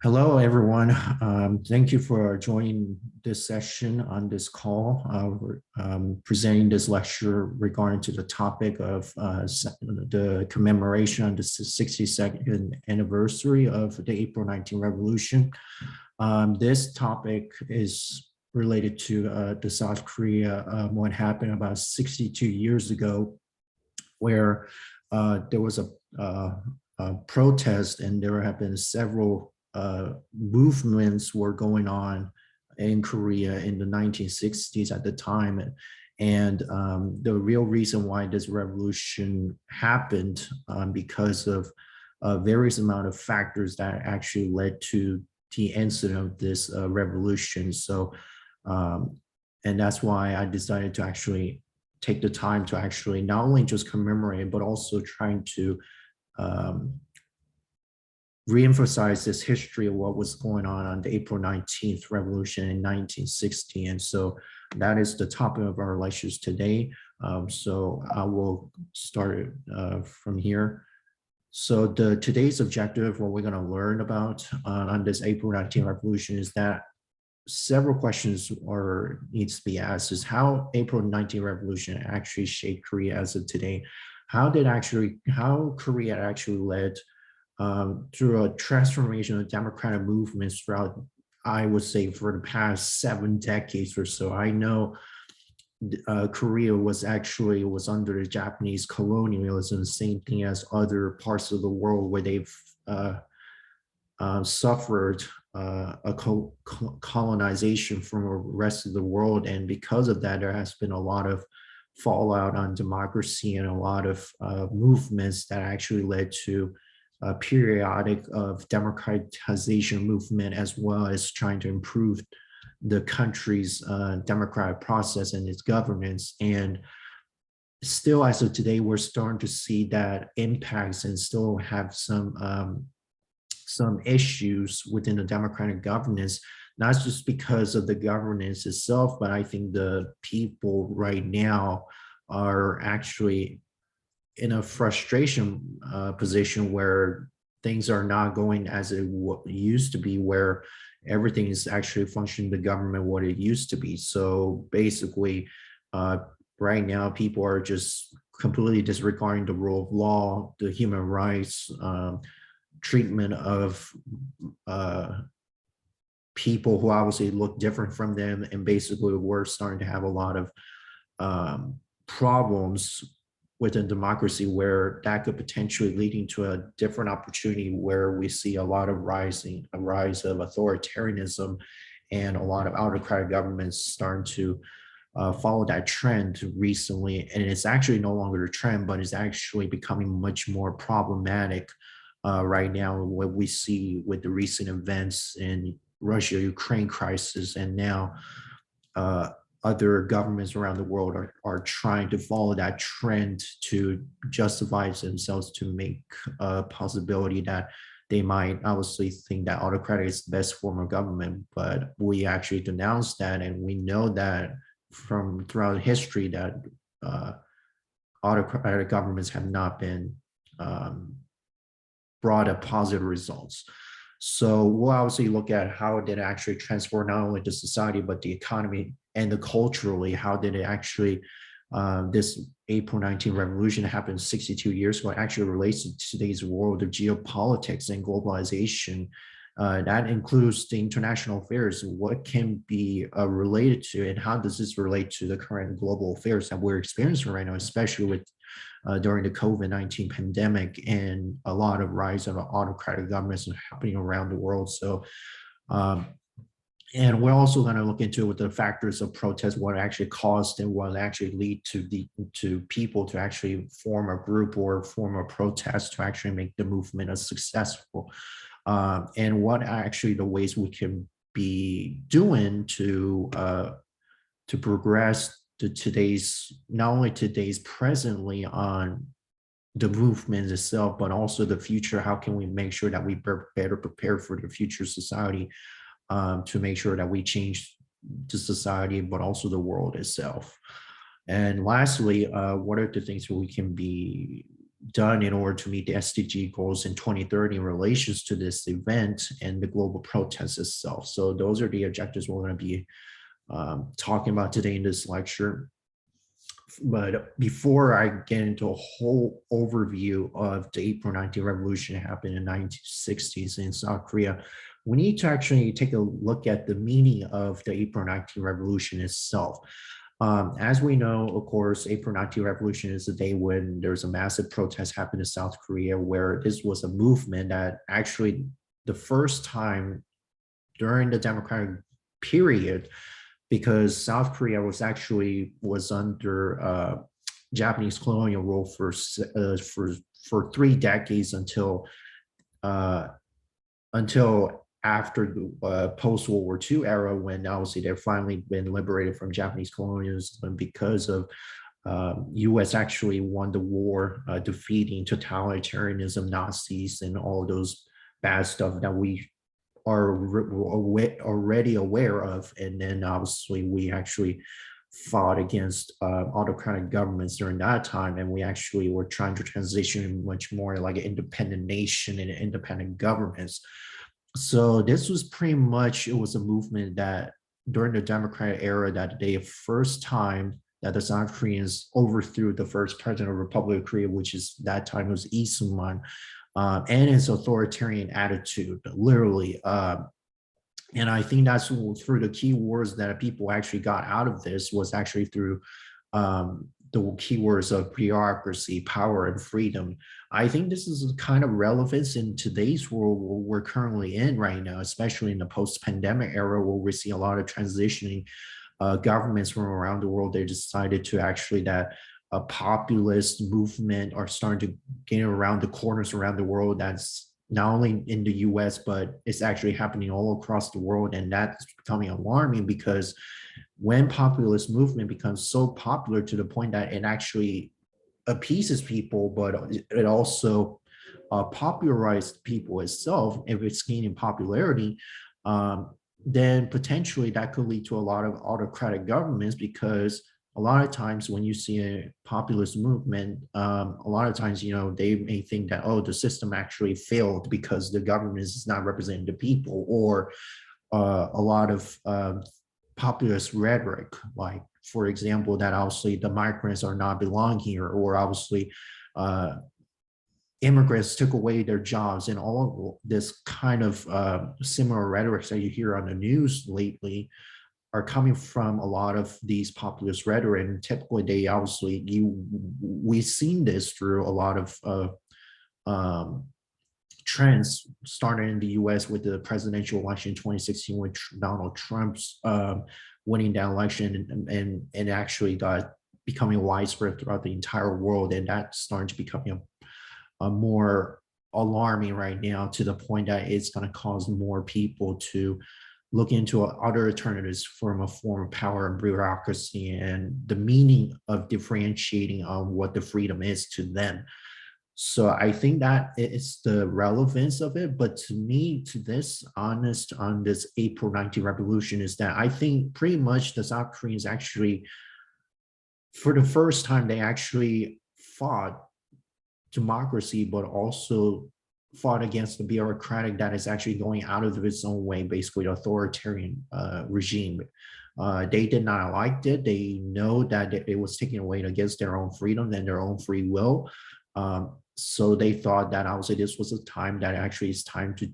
Hello, everyone. Thank you for joining this session on this call. We're presenting this lecture regarding to the topic of the commemoration on the 62nd anniversary of the April 19 Revolution. This topic is related to the South Korea, what happened about 62 years ago, where there was a protest and there have been several movements were going on in Korea in the 1960s at the time. And the real reason why this revolution happened because of various amount of factors that actually led to the incident of this revolution. So, and that's why I decided to actually take the time to actually not only just commemorate, but also trying to reemphasize this history of what was going on the April 19th revolution in 1960. And so that is the topic of our lectures today. So I will start from here. So today's objective, what we're going to learn about on this April 19th revolution is that several questions needs to be asked is how April 19th revolution actually shaped Korea as of today. How Korea actually led through a transformation of democratic movements throughout, I would say, for the past 7 decades or so. I know Korea was under the Japanese colonialism, same thing as other parts of the world where they've suffered a colonization from the rest of the world. And because of that, there has been a lot of fallout on democracy and a lot of movements that actually led to a periodic of democratization movement, as well as trying to improve the country's democratic process and its governance. And still, as of today, we're starting to see that impacts and still have some issues within the democratic governance, not just because of the governance itself, but I think the people right now are actually in a frustration position where things are not going as it used to be, where everything is actually functioning the government what it used to be. So basically, right now, people are just completely disregarding the rule of law, the human rights, treatment of people who obviously look different from them. And basically, we're starting to have a lot of problems within democracy where that could potentially leading to a different opportunity where we see a lot of rise of authoritarianism and a lot of autocratic governments starting to follow that trend recently. And it's actually no longer a trend, but it's actually becoming much more problematic right now, what we see with the recent events in Russia-Ukraine crisis, and now other governments around the world are trying to follow that trend to justify themselves, to make a possibility that they might obviously think that autocratic is the best form of government. But we actually denounce that, and we know that from throughout history that autocratic governments have not been brought up positive results. So we'll obviously look at how did it actually transform not only the society, but the economy and the culturally, how did it actually, this April 19 revolution happened 62 years ago, actually relates to today's world of geopolitics and globalization. That includes the international affairs, what can be related to, and how does this relate to the current global affairs that we're experiencing right now, especially with during the COVID-19 pandemic and a lot of rise of autocratic governments happening around the world. So, and we're also going to look into what the factors of protest, what actually caused and what actually lead to people to actually form a group or form a protest to actually make the movement a successful, and what actually the ways we can be doing to progress to today's, not only today's presently on the movement itself, but also the future. How can we make sure that we better prepare for the future society, to make sure that we change the society, but also the world itself. And lastly, what are the things that we can be done in order to meet the SDG goals in 2030 in relation to this event and the global protest itself. So those are the objectives we're going to be talking about today in this lecture. But before I get into a whole overview of the April 19 revolution that happened in the 1960s in South Korea, we need to actually take a look at the meaning of the April 19 revolution itself. As we know, of course, April 19 revolution is the day when there's a massive protest happened in South Korea, where this was a movement that actually the first time during the democratic period, because South Korea was under Japanese colonial rule for 3 decades until after the post-World War II era, when obviously they've finally been liberated from Japanese colonialism because of U.S. actually won the war, defeating totalitarianism, Nazis, and all those bad stuff that we are already aware of. And then obviously we actually fought against autocratic governments during that time, and we actually were trying to transition much more like an independent nation and independent governments. So this was pretty much, it was a movement that during the democratic era, that the first time that the South Koreans overthrew the first president of the Republic of Korea, which is that time it was Lee Sung-man, and his authoritarian attitude, literally. And I think that's through the key words that people actually got out of this was actually through the keywords of bureaucracy, power, and freedom. I think this is kind of relevance in today's world we're currently in right now, especially in the post-pandemic era, where we see a lot of transitioning governments from around the world. They decided to actually that a populist movement are starting to get around the corners around the world. That's not only in the US, but it's actually happening all across the world. And that's becoming alarming, because when populist movement becomes so popular to the point that it actually appeases people, but it also popularized people itself, if it's gaining popularity, then potentially that could lead to a lot of autocratic governments, because a lot of times when you see a populist movement, a lot of times, they may think that, oh, the system actually failed because the government is not representing the people, or a lot of populist rhetoric, like, for example, that obviously the migrants are not belong here, or obviously immigrants took away their jobs, and all of this kind of similar rhetoric that you hear on the news lately are coming from a lot of these populist rhetoric. And typically they obviously, we've seen this through a lot of trends started in the US with the presidential election in 2016, with Donald Trump's winning that election, and actually got becoming widespread throughout the entire world. And that's starting to become a more alarming right now, to the point that it's going to cause more people to look into other alternatives from a form of power and bureaucracy, and the meaning of differentiating on what the freedom is to them. So I think that it's the relevance of it. But to me, to this honest on this April 19 revolution, is that I think pretty much the South Koreans actually, for the first time, they actually fought democracy, but also fought against the bureaucratic that is actually going out of its own way, basically authoritarian regime. They did not like it. They know that it was taken away against their own freedom and their own free will. So they thought that obviously this was a time that actually is time to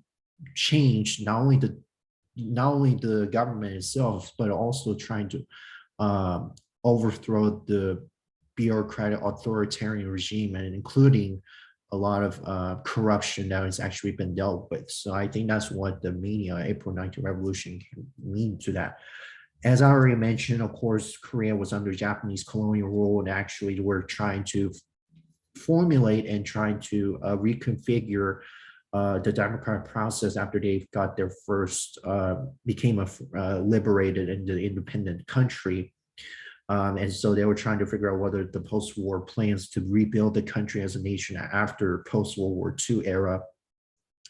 change not only the government itself, but also trying to overthrow the bureaucratic authoritarian regime, and including a lot of corruption that has actually been dealt with. So I think that's what the meaning of April 19 revolution can mean to that. As I already mentioned, of course, Korea was under Japanese colonial rule, and actually we're trying to formulate and trying to reconfigure the democratic process after they got their first, became a liberated and independent country. And so they were trying to figure out whether the post-war plans to rebuild the country as a nation after post-World War II era.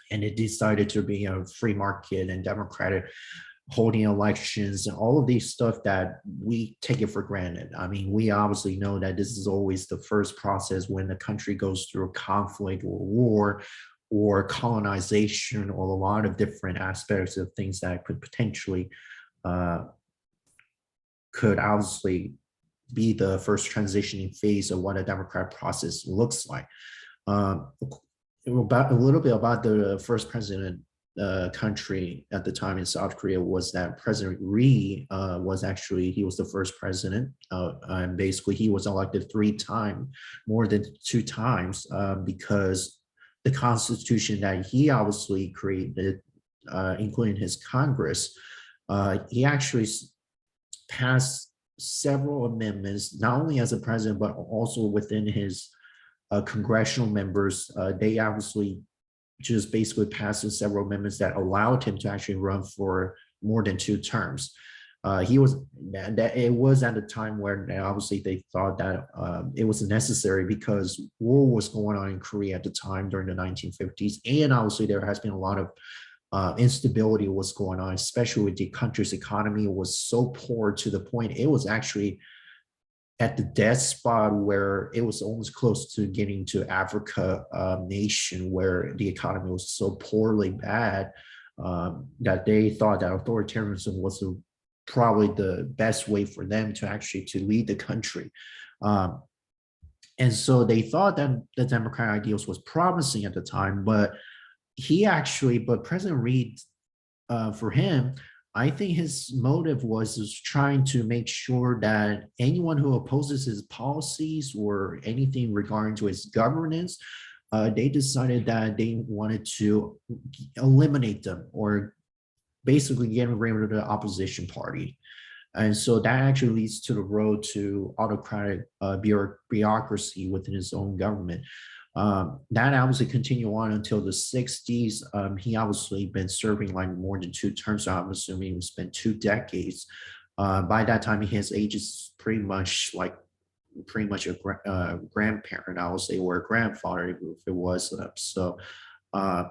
And it decided to be a free market and democratic holding elections and all of these stuff that we take it for granted. I mean, we obviously know that this is always the first process when the country goes through a conflict or war or colonization or a lot of different aspects of things that could potentially uh, could obviously be the first transitioning phase of what a democratic process looks like. Um, about a little bit about the first president country at the time in South Korea was that President Ri was actually he was the first president, and basically he was elected 3 times, more than 2 times, because the constitution that he obviously created, including his Congress, he actually passed several amendments, not only as a president but also within his congressional members. They obviously just basically passed several amendments that allowed him to actually run for more than 2 terms. He was that it was at a time where obviously they thought that it was necessary because war was going on in Korea at the time during the 1950s, and obviously there has been a lot of instability was going on, especially with the country's economy was so poor to the point it was actually at the dead spot where it was almost close to getting to Africa nation where the economy was so poorly bad that they thought that authoritarianism was probably the best way for them to actually to lead the country. Um, and so they thought that the democratic ideals was promising at the time, but President Reed, for him, I think his motive was trying to make sure that anyone who opposes his policies or anything regarding to his governance, they decided that they wanted to eliminate them or basically get rid of the opposition party. And so that actually leads to the road to autocratic bureaucracy within his own government. That obviously continued on until the 60s. He obviously been serving like more than 2 terms, so I'm assuming he spent 2 decades. By that time, his age is pretty much a grandparent, I would say, or a grandfather if it was. Uh,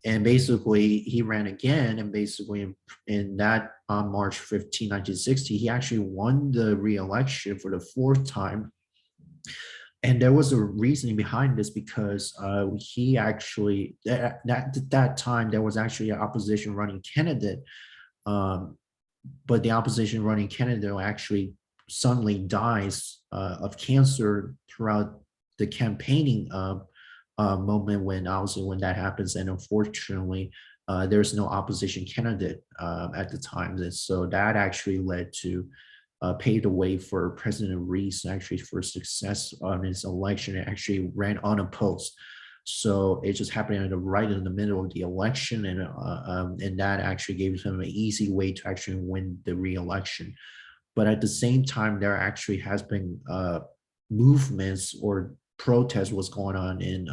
and basically he ran again, and basically in that on March 15, 1960, he actually won the re-election for the 4th time. And there was a reasoning behind this because he actually that time there was actually an opposition running candidate, um, but the opposition running candidate actually suddenly dies of cancer throughout the campaigning moment when obviously when that happens, and unfortunately there's no opposition candidate at the time, and so that actually led to paved the way for President Reese actually for success on his election. It actually ran unopposed. So it just happened right in the middle of the election, and that actually gave him an easy way to actually win the re-election. But at the same time, there actually has been movements or protests was going on in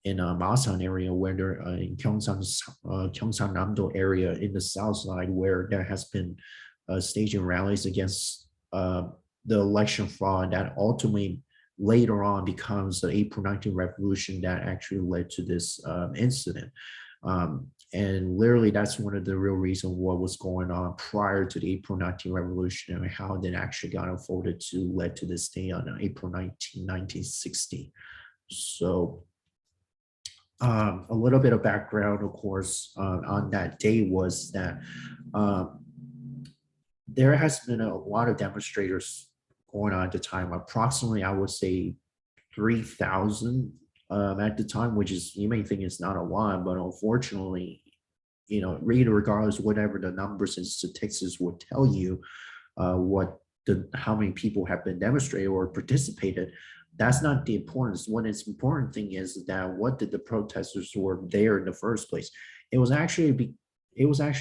Masan area where there in Gyeongsang-namdo area in the south side where there has been staging rallies against the election fraud that ultimately later on becomes the April 19 revolution that actually led to this incident. And literally that's one of the real reasons what was going on prior to the April 19 revolution and how it actually got unfolded to led to this day on April 19, 1960. So a little bit of background, of course, on that day was that there has been a lot of demonstrators going on at the time. Approximately, I would say 3,000 at the time, which is, you may think it's not a lot, but unfortunately, you know, really regardless, whatever the numbers and statistics would tell you, how many people have been demonstrated or participated, that's not the importance. What is important thing is that what did the protesters were there in the first place? It was actually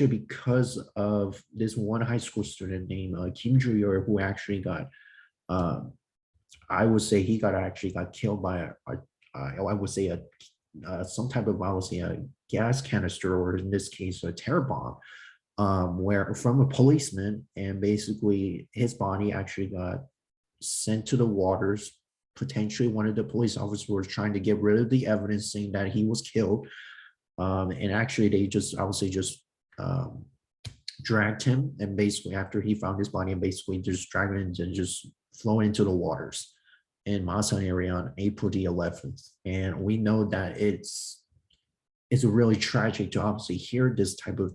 because of this one high school student named Kim Ju-yeol, who actually got, I would say he actually got killed by I would say some type of, I would say a gas canister, or in this case a terror bomb, where from a policeman, and basically his body actually got sent to the waters. Potentially one of the police officers was trying to get rid of the evidence saying that he was killed. And actually they just, I would say just dragged him, and basically after he found his body, and basically just dragged him and just flown into the waters in Masan area on April the 11th. And we know that it's really tragic to obviously hear this type of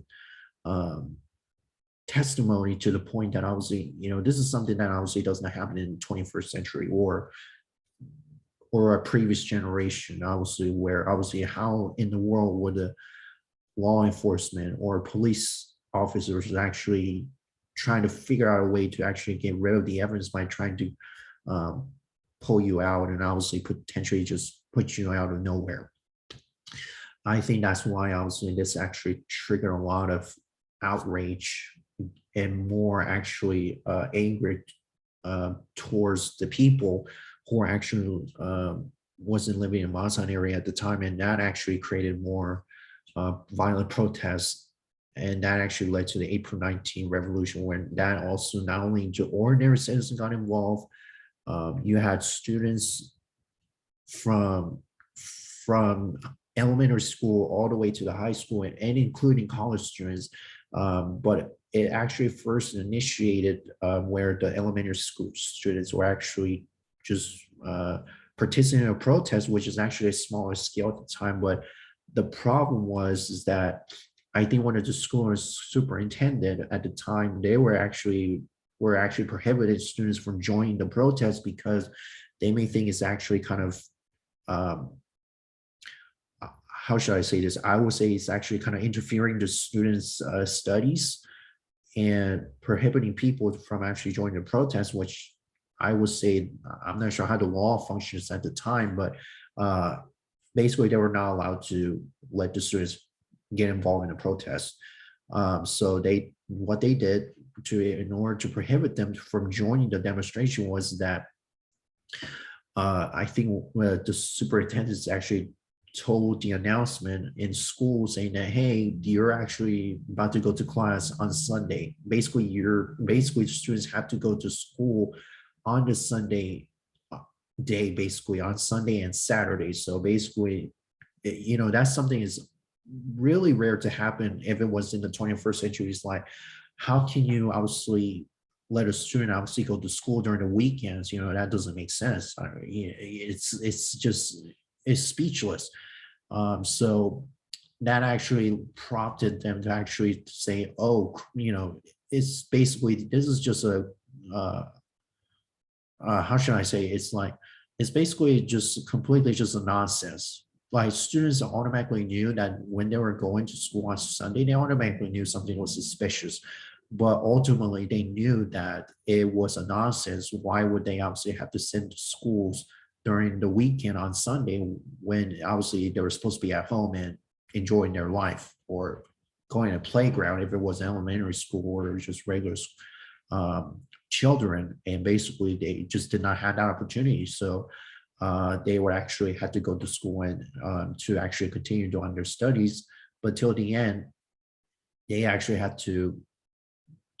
um, testimony, to the point that obviously, this is something that obviously does not happen in the 21st century or a previous generation, obviously, where obviously how in the world would a law enforcement or police officers actually trying to figure out a way to actually get rid of the evidence by trying to um, pull you out and obviously potentially just put you out of nowhere. I think that's why obviously this actually triggered a lot of outrage and more actually anger towards the people who are actually wasn't living in Masan area at the time, and that actually created more violent protests, and that actually led to the April 19 revolution, when that also not only ordinary citizens got involved, you had students from elementary school all the way to the high school, and including college students. But it actually first initiated where the elementary school students were actually just participating in a protest, which is actually a smaller scale at the time. But the problem is that I think one of the school superintendent at the time, they were actually prohibited students from joining the protest, because they may think it's actually kind of how should I say this? I would say it's actually kind of interfering the students' studies and prohibiting people from actually joining the protest, which I would say, I'm not sure how the law functions at the time, but basically they were not allowed to let the students get involved in the protest. So what they did in order to prohibit them from joining the demonstration was that I think the superintendents actually told the announcement in school saying that, hey, you're actually about to go to class on Sunday. Basically students have to go to school on the Sunday day, basically on Sunday and Saturday. So basically, that's something is really rare to happen. If it was in the 21st century, it's like, how can you obviously let a student obviously go to school during the weekends? That doesn't make sense. It's speechless. So that actually prompted them to actually say, oh, it's basically, this is just a how should I say, it's basically just completely just a nonsense. Like, students automatically knew that when they were going to school on Sunday, they automatically knew something was suspicious. But ultimately, they knew that it was a nonsense. Why would they obviously have to send to schools during the weekend on Sunday, when obviously they were supposed to be at home and enjoying their life, or going to playground if it was elementary school or just regular children? And basically they just did not have that opportunity. So they would actually have to go to school and to actually continue doing their studies. But till the end, they actually had to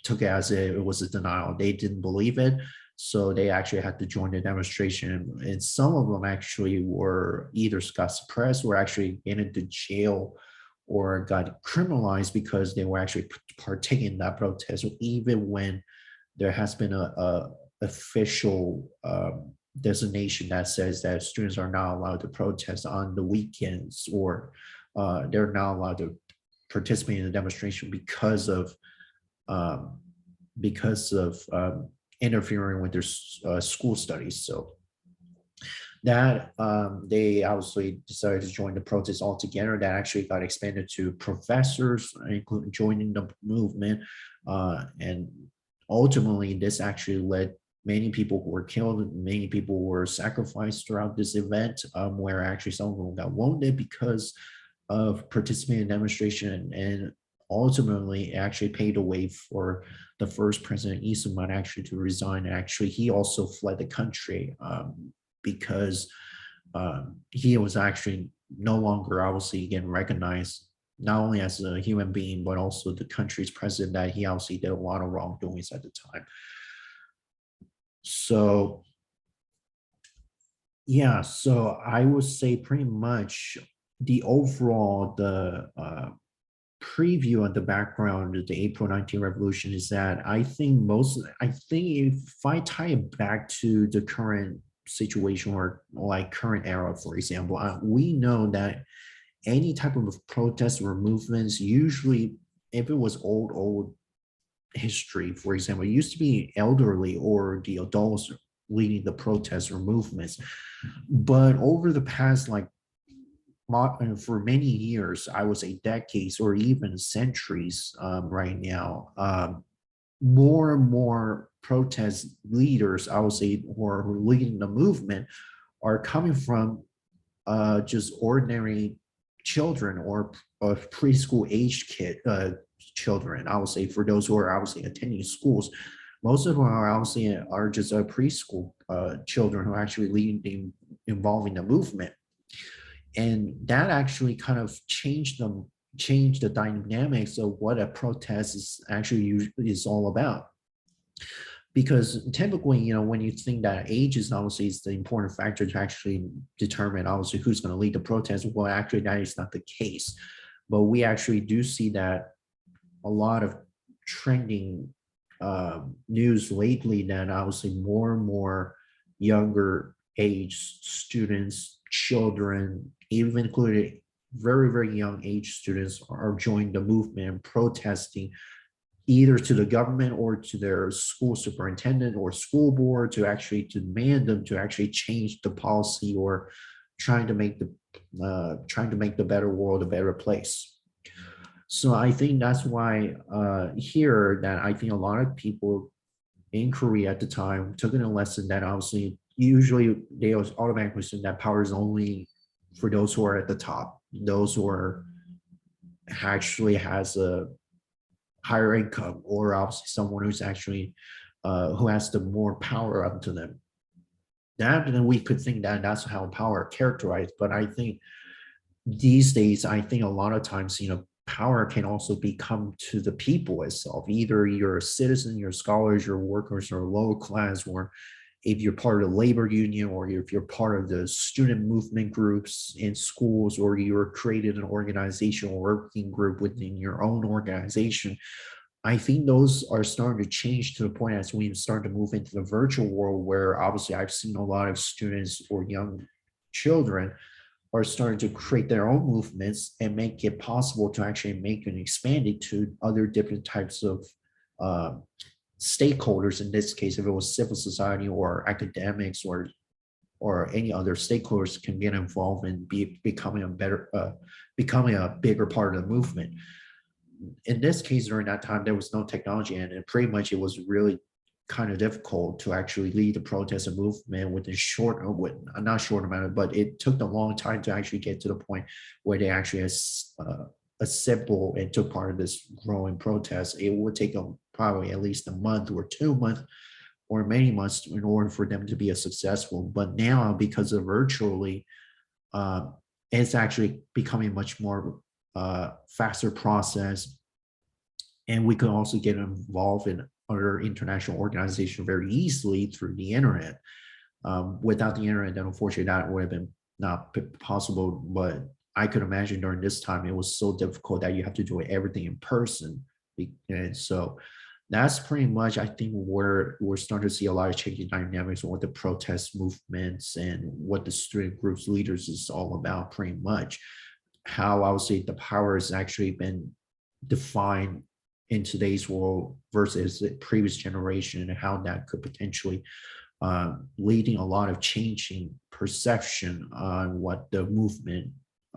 took it as it was a denial. They didn't believe it. So they actually had to join the demonstration. And some of them actually were either got suppressed or actually into jail or got criminalized because they were actually partaking in that protest, even when there has been a official designation that says that students are not allowed to protest on the weekends, or they're not allowed to participate in the demonstration because of interfering with their school studies. So that they obviously decided to join the protest altogether. That actually got expanded to professors, including joining the movement, and ultimately this actually led many people who were killed, many people were sacrificed throughout this event, where actually some of them got wounded because of participating in demonstration. And ultimately it actually paved the way for the first president, Lee Soo-man, actually to resign. Actually, he also fled the country because he was actually no longer obviously getting recognized, not only as a human being, but also the country's president, that he obviously did a lot of wrongdoings at the time. So yeah, so I would say pretty much the overall, preview on the background of the April 19th revolution is that I think if I tie it back to the current situation or like current era, for example, we know that any type of protest or movements, usually if it was old history, for example, it used to be elderly or the adults leading the protests or movements. But over the past like for many years, I would say decades or even centuries right now, more and more protest leaders, I would say, or who are leading the movement are coming from just ordinary children or preschool age children. I would say for those who are obviously attending schools, most of them are obviously are just preschool children who are actually leading, involving the movement. And that actually kind of changed the dynamics of what a protest is actually is all about. Because typically, when you think that age is obviously is the important factor to actually determine obviously who's going to lead the protest, well, actually that is not the case. But we actually do see that a lot of trending news lately that obviously more and more younger age students, children, even including very, very young age students are joining the movement and protesting either to the government or to their school superintendent or school board to actually demand them to actually change the policy or trying to make the better world a better place. So I think that's why here that I think a lot of people in Korea at the time took in a lesson that obviously usually they always automatically assume that power is only for those who are at the top, those who are actually has a higher income, or obviously someone who's actually who has the more power up to them. That then we could think that that's how power characterized. But I think these days, I think a lot of times, power can also become to the people itself. Either you're a citizen, you're scholars, you're workers, or lower class, or if you're part of the labor union, or if you're part of the student movement groups in schools, or you're created an organization or working group within your own organization. I think those are starting to change to the point as we start to move into the virtual world, where obviously I've seen a lot of students or young children are starting to create their own movements and make it possible to actually make and expand it to other different types of stakeholders. In this case, if it was civil society or academics or any other stakeholders can get involved and becoming a bigger part of the movement. In this case, during that time, there was no technology, and pretty much it was really kind of difficult to actually lead the protest and movement within not short amount, but it took a long time to actually get to the point where they actually assembled and took part of this growing protest. It would take them probably at least a month or 2 months or many months in order for them to be a successful. But now, because of virtually, it's actually becoming much more faster process, and we can also get involved in other international organizations very easily through the internet. Without the internet, then unfortunately that would have been not possible. But I could imagine during this time it was so difficult that you have to do everything in person, and so that's pretty much, I think, where we're starting to see a lot of changing dynamics on what the protest movements and what the student groups leaders is all about. Pretty much how I would say the power has actually been defined in today's world versus the previous generation, and how that could potentially leading a lot of changing perception on what the movement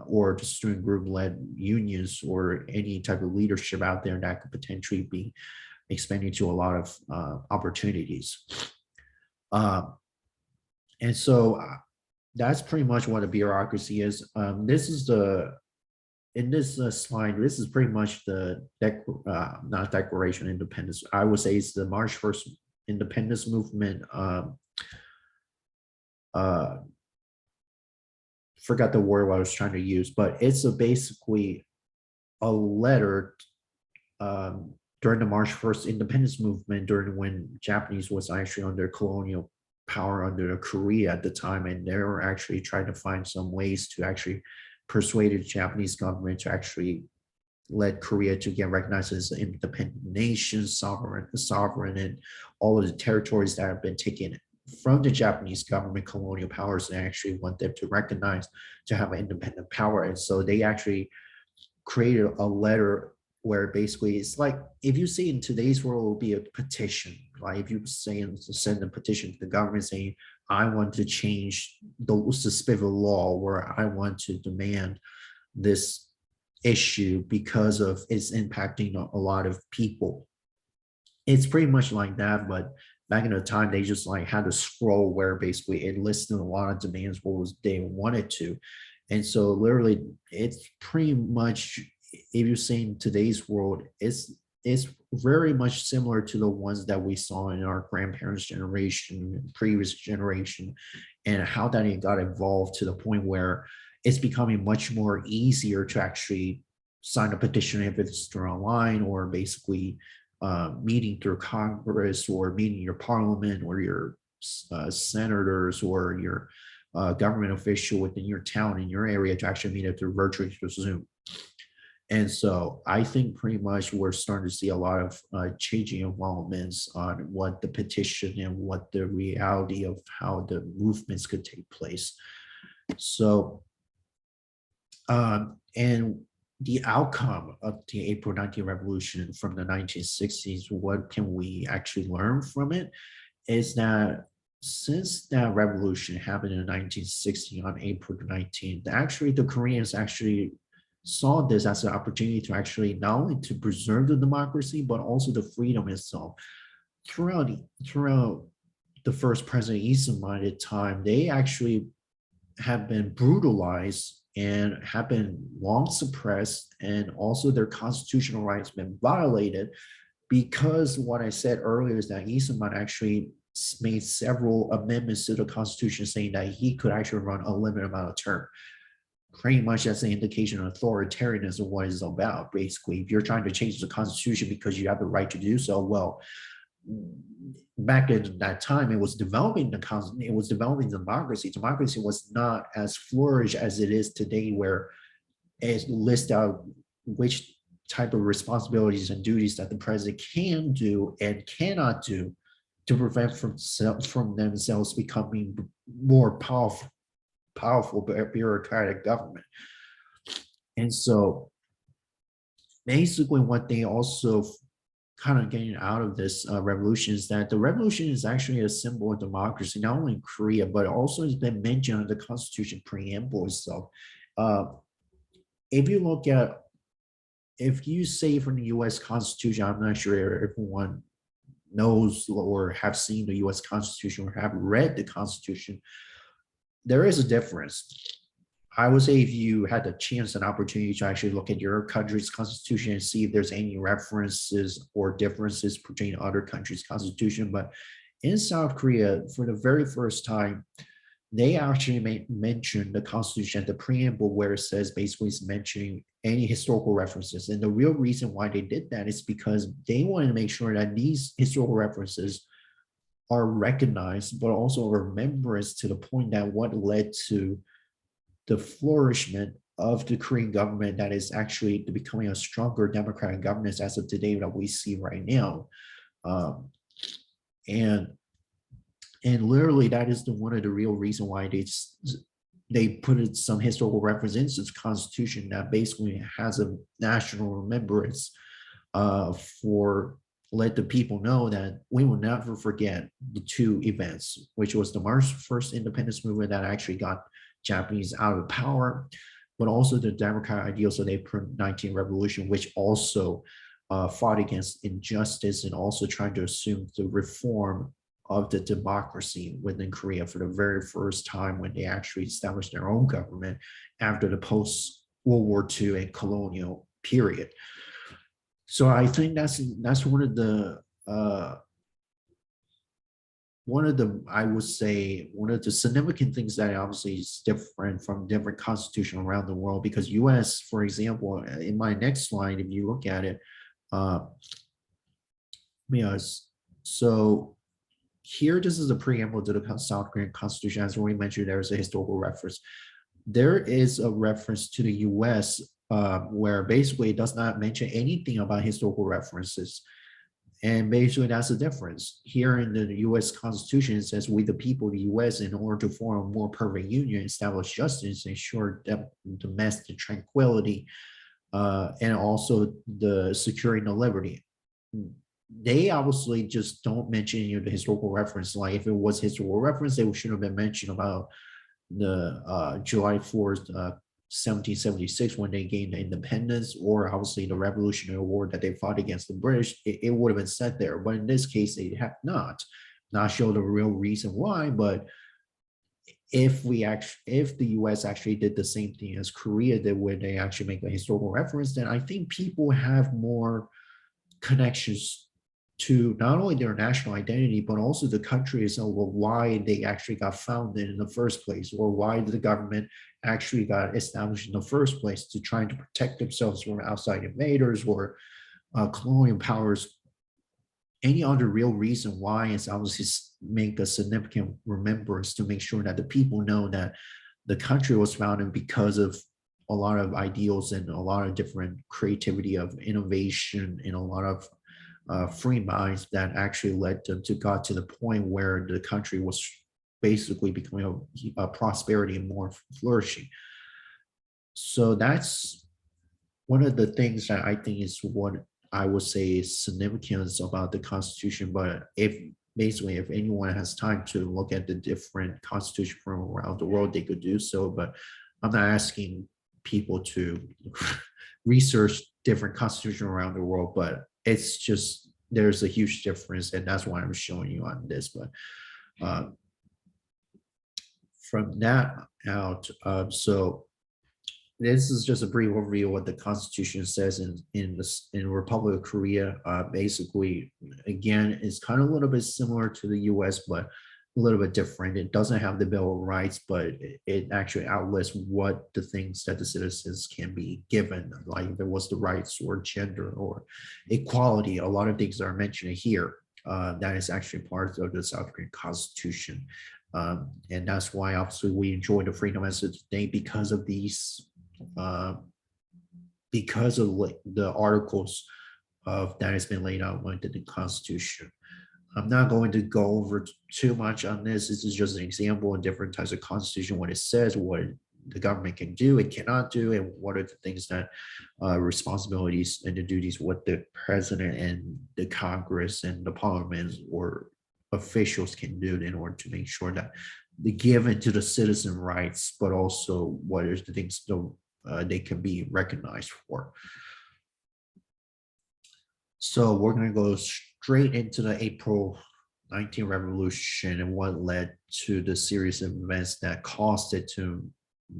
or the student group led unions or any type of leadership out there that could potentially be expanding to a lot of opportunities. And so that's pretty much what a bureaucracy is. This is in this slide, this is pretty much the not Declaration of Independence. I would say it's the March 1st independence movement. Forgot the word I was trying to use, but it's basically a letter during the March 1st independence movement, during when Japanese was actually under colonial power under Korea at the time, and they were actually trying to find some ways to actually persuade the Japanese government to actually led Korea to get recognized as an independent nation, sovereign, and all of the territories that have been taken from the Japanese government, colonial powers, and actually want them to recognize to have an independent power. And so they actually created a letter where basically it's like, if you see in today's world, it will be a petition. Like if you say send a petition to the government saying, I want to change the specific law, where I want to demand this issue because of it's impacting a lot of people. It's pretty much like that, but back in the time they just like had a scroll where basically it listed a lot of demands what was they wanted to. And so literally it's pretty much, if you're saying today's world, it's very much similar to the ones that we saw in our grandparents' generation, previous generation, and how that it got evolved to the point where it's becoming much more easier to actually sign a petition if it's through online, or basically meeting through Congress, or meeting your parliament, or your senators, or your government official within your town, in your area, to actually meet it through virtual Zoom. And so I think pretty much we're starting to see a lot of changing developments on what the petition and what the reality of how the movements could take place. So, and the outcome of the April 19th revolution from the 1960s, what can we actually learn from it, is that since that revolution happened in 1960 on April 19th, actually the Koreans actually saw this as an opportunity to actually not only to preserve the democracy, but also the freedom itself. Throughout the first president Lee Sung-man's time, they actually have been brutalized and have been long suppressed, and also their constitutional rights been violated, because what I said earlier is that Lee Sung-man actually made several amendments to the Constitution saying that he could actually run a limited amount of term. Pretty much that's an indication of authoritarianism of what it's about. Basically, if you're trying to change the Constitution because you have the right to do so, well, back in that time, it was developing democracy. Democracy was not as flourished as it is today, where it lists out which type of responsibilities and duties that the president can do and cannot do to prevent from themselves becoming more powerful bureaucratic government. And so basically what they also kind of getting out of this revolution is that the revolution is actually a symbol of democracy, not only in Korea, but also has been mentioned in the Constitution Preamble itself. If you look at, if you say from the US Constitution, I'm not sure everyone knows or have seen the US Constitution or have read the Constitution, there is a difference. I would say if you had the chance and opportunity to actually look at your country's constitution and see if there's any references or differences between other countries' constitution. But in South Korea, for the very first time, they actually mention the constitution at the preamble, where it says basically it's mentioning any historical references. And the real reason why they did that is because they wanted to make sure that these historical references are recognized, but also a remembrance to the point that what led to the flourishment of the Korean government that is actually becoming a stronger democratic governance as of today that we see right now. And literally that is one of the real reason why they put some historical reference into the Constitution that basically has a national remembrance for let the people know that we will never forget the two events, which was the March 1st independence movement that actually got Japanese out of power, but also the democratic ideals of the April 19th revolution, which also fought against injustice and also tried to assume the reform of the democracy within Korea for the very first time when they actually established their own government after the post-World War II and colonial period. So I think that's one of the I would say one of the significant things that obviously is different from different constitutions around the world, because US, for example, in my next slide, if you look at it, yes, so here, this is a preamble to the South Korean Constitution. As we mentioned, there is a historical reference. There is a reference to the US where basically it does not mention anything about historical references. And basically, that's the difference. Here in the U.S. Constitution, it says, "We, the people of the U.S., in order to form a more perfect union, establish justice, ensure domestic tranquility, and also the securing the liberty." They obviously just don't mention any of the historical reference. Like if it was historical reference, they should have been mentioned about the July 4th, 1776, when they gained the independence, or obviously the Revolutionary War that they fought against the British. It would have been said there, but in this case, they have not show the real reason why. But if the US actually did the same thing as Korea did, where they actually make a historical reference, then I think people have more connections to not only their national identity, but also the country itself, well, why they actually got founded in the first place, or why the government actually got established in the first place, to trying to protect themselves from outside invaders or colonial powers. Any other real reason why is obviously make a significant remembrance to make sure that the people know that the country was founded because of a lot of ideals and a lot of different creativity of innovation and a lot of free minds that actually led them to got to the point where the country was basically becoming a prosperity and more flourishing. So that's one of the things that I think is what I would say is significance about the Constitution. But if basically if anyone has time to look at the different constitution from around the world, they could do so. But I'm not asking people to research different constitution around the world, but it's just there's a huge difference, and that's why I'm showing you on this. But from that out, so this is just a brief overview of what the Constitution says in Republic of Korea. Basically, again, it's kind of a little bit similar to the U.S., but a little bit different. It doesn't have the Bill of Rights, but it actually outlists what the things that the citizens can be given, like if it was the rights or gender or equality. A lot of things are mentioned here. That is actually part of the South Korean Constitution. And that's why obviously we enjoy the freedom as of today because of these, because of the articles of that has been laid out within the Constitution. I'm not going to go over too much on this. This is just an example of different types of constitution, what it says, what the government can do, it cannot do, and what are the things that responsibilities and the duties, what the president and the Congress and the parliament or officials can do in order to make sure that the given to the citizen rights, but also what are the things they can be recognized for. So we're going to go straight into the April 19th revolution and what led to the series of events that caused it to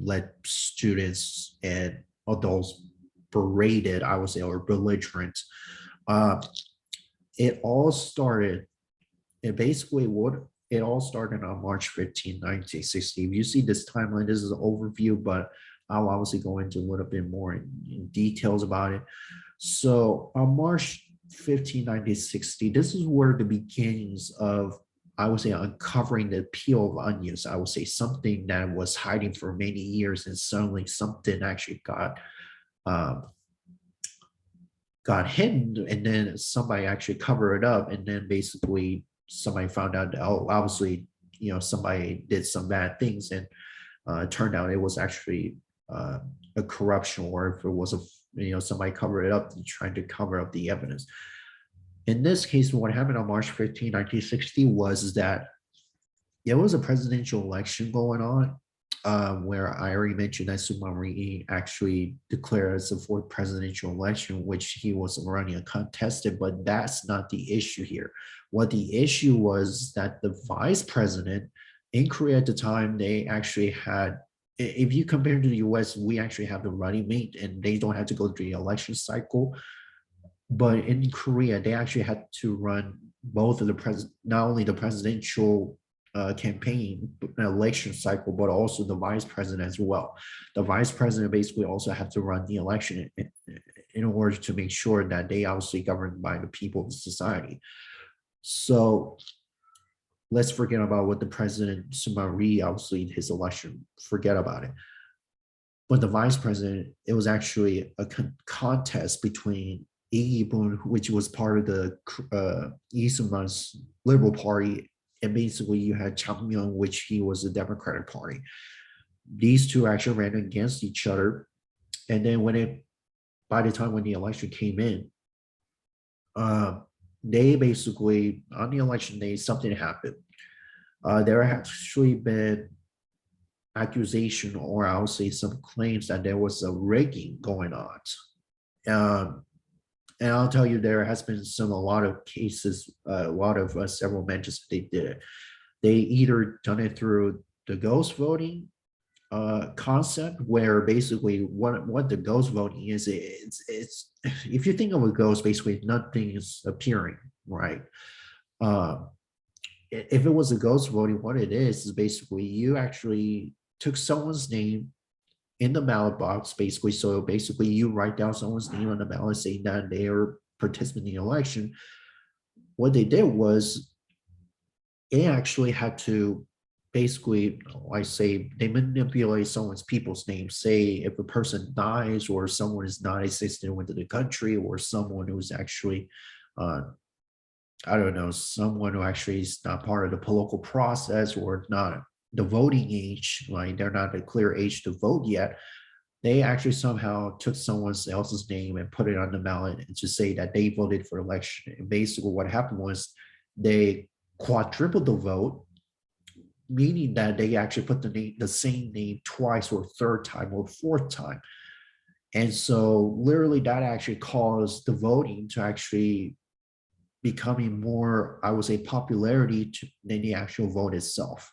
let students and adults berated, I would say, or belligerent. It all started, it all started on March 15, 1960. If you see this timeline, this is an overview, but I'll obviously go into a little bit more in details about it. So on March 15, 1960, this is where the beginnings of, I would say, uncovering the peel of onions. I would say something that was hiding for many years, and suddenly something actually got hidden, and then somebody actually covered it up, and then basically somebody found out, oh, obviously, somebody did some bad things, and it turned out it was actually a corruption, or if it was somebody covered it up and trying to cover up the evidence. In this case, what happened on March 15, 1960 was that there was a presidential election going on, where I already mentioned that Sumari actually declared as the fourth presidential election, which he was running uncontested, but that's not the issue here. What the issue was that the vice president in Korea at the time, they actually had, if you compare to the US, we actually have the running mate and they don't have to go through the election cycle. But in Korea, they actually had to run both of not only the presidential campaign election cycle, but also the vice president as well. The vice president basically also had to run the election in order to make sure that they obviously governed by the people of society. So let's forget about what the president Sumari, obviously his election, forget about it. But the vice president, it was actually a contest between Iggy Boon, which was part of the Isuma's Liberal Party, and basically you had Chang Myung, which he was the Democratic Party. These two actually ran against each other, and then by the time when the election came in, they basically on the election day something happened. There actually been accusation, or I'll say some claims that there was a rigging going on. And I'll tell you, there has been a lot of cases, a lot of several mentions that they did it. They either done it through the ghost voting concept, where basically what the ghost voting is, it's if you think of a ghost, basically nothing is appearing, right? If it was a ghost voting, what it is basically you actually took someone's name in the ballot box, basically. So basically you write down someone's name on the ballot saying that they are participating in the election. What they did was they actually had to basically, I say, they manipulate people's names. Say if a person dies, or someone is not existing within the country, or someone who's actually I don't know, someone who actually is not part of the political process, or not the voting age, like they're not a clear age to vote yet, they actually somehow took someone else's name and put it on the ballot and to say that they voted for election. And basically what happened was they quadrupled the vote, meaning that they actually put the same name twice, or third time, or fourth time. And so literally that actually caused the voting to actually becoming more, I would say, popularity than the actual vote itself.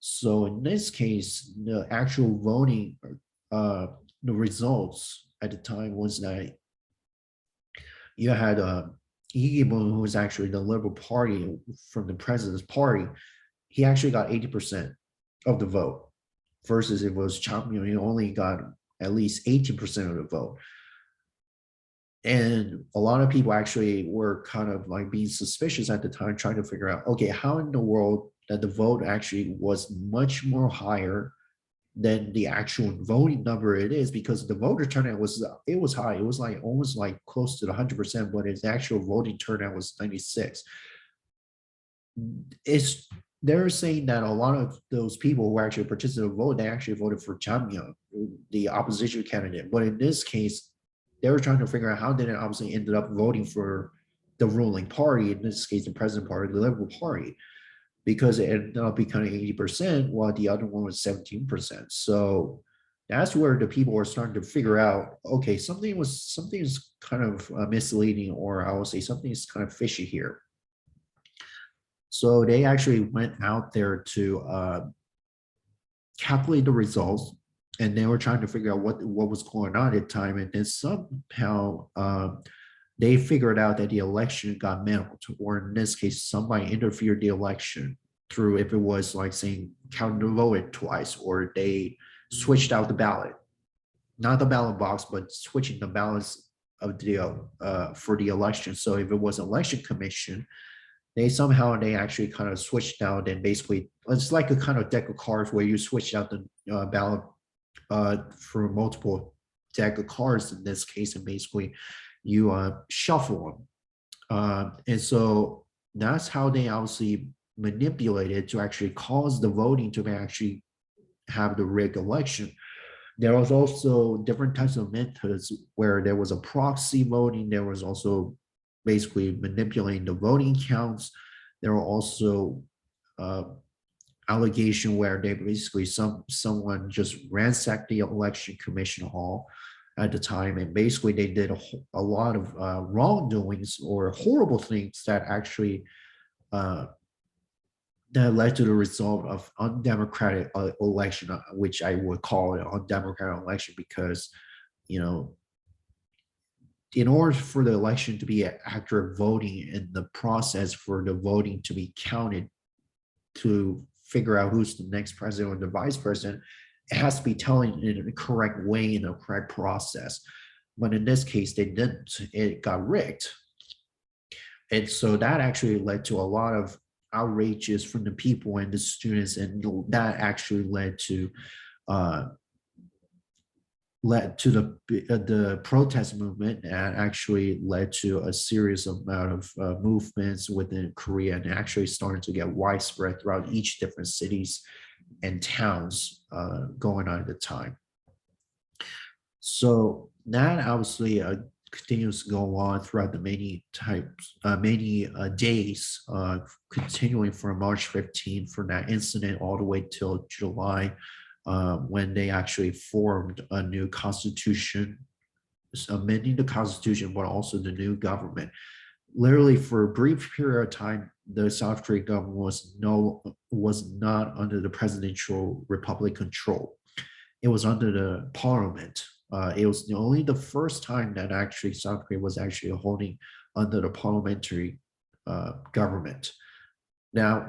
So in this case, the actual voting, the results at the time was that you had Iggy Boon, who was actually the Liberal Party from the president's party. He actually got 80% of the vote, versus it was Chang Myung, he only got at least 18% of the vote. And a lot of people actually were kind of like being suspicious at the time, trying to figure out, okay, how in the world that the vote actually was much more higher than the actual voting number it is, because the voter turnout was high. It was like almost like close to the 100%, but its actual voting turnout was 96. They're saying that a lot of those people who actually participated in the vote, they actually voted for Chang Myung, the opposition candidate. But in this case, they were trying to figure out how did it obviously ended up voting for the ruling party, in this case, the president party, the Liberal Party, because it ended up becoming 80%, while the other one was 17%. So that's where the people were starting to figure out, okay, something is kind of misleading, or I would say something is kind of fishy here. So they actually went out there to calculate the results, and they were trying to figure out what was going on at the time. And then somehow they figured out that the election got mailed, or in this case, somebody interfered the election through, if it was like saying counted the vote twice, or they switched out the ballot, not the ballot box, but switching the ballots of the for the election. So if it was election commission, they actually kind of switched out, and basically it's like a kind of deck of cards where you switch out the ballot for multiple deck of cards in this case, and basically you shuffle them. And so that's how they obviously manipulated to actually cause the voting to actually have the rigged election. There was also different types of methods where there was a proxy voting. There was also basically manipulating the voting counts. There were also allegation where they basically someone just ransacked the election commission hall at the time, and basically they did a lot of wrongdoings or horrible things that actually that led to the result of undemocratic election, which I would call it undemocratic election, because in order for the election to be accurate voting, and the process for the voting to be counted to figure out who's the next president or the vice president, it has to be telling in a correct way, in a correct process. But in this case, they didn't. It got rigged. And so that actually led to a lot of outrages from the people and the students, and that actually led to led to the protest movement, and actually led to a serious amount of movements within Korea, and actually started to get widespread throughout each different cities and towns going on at the time. So that obviously continues to go on throughout the many days, continuing from March 15th from that incident all the way till July, when they actually formed a new constitution, amending the constitution, but also the new government. Literally, for a brief period of time, the South Korean government was not under the presidential republic control. It was under the parliament. It was only the first time that actually South Korea was actually holding under the parliamentary government. Now,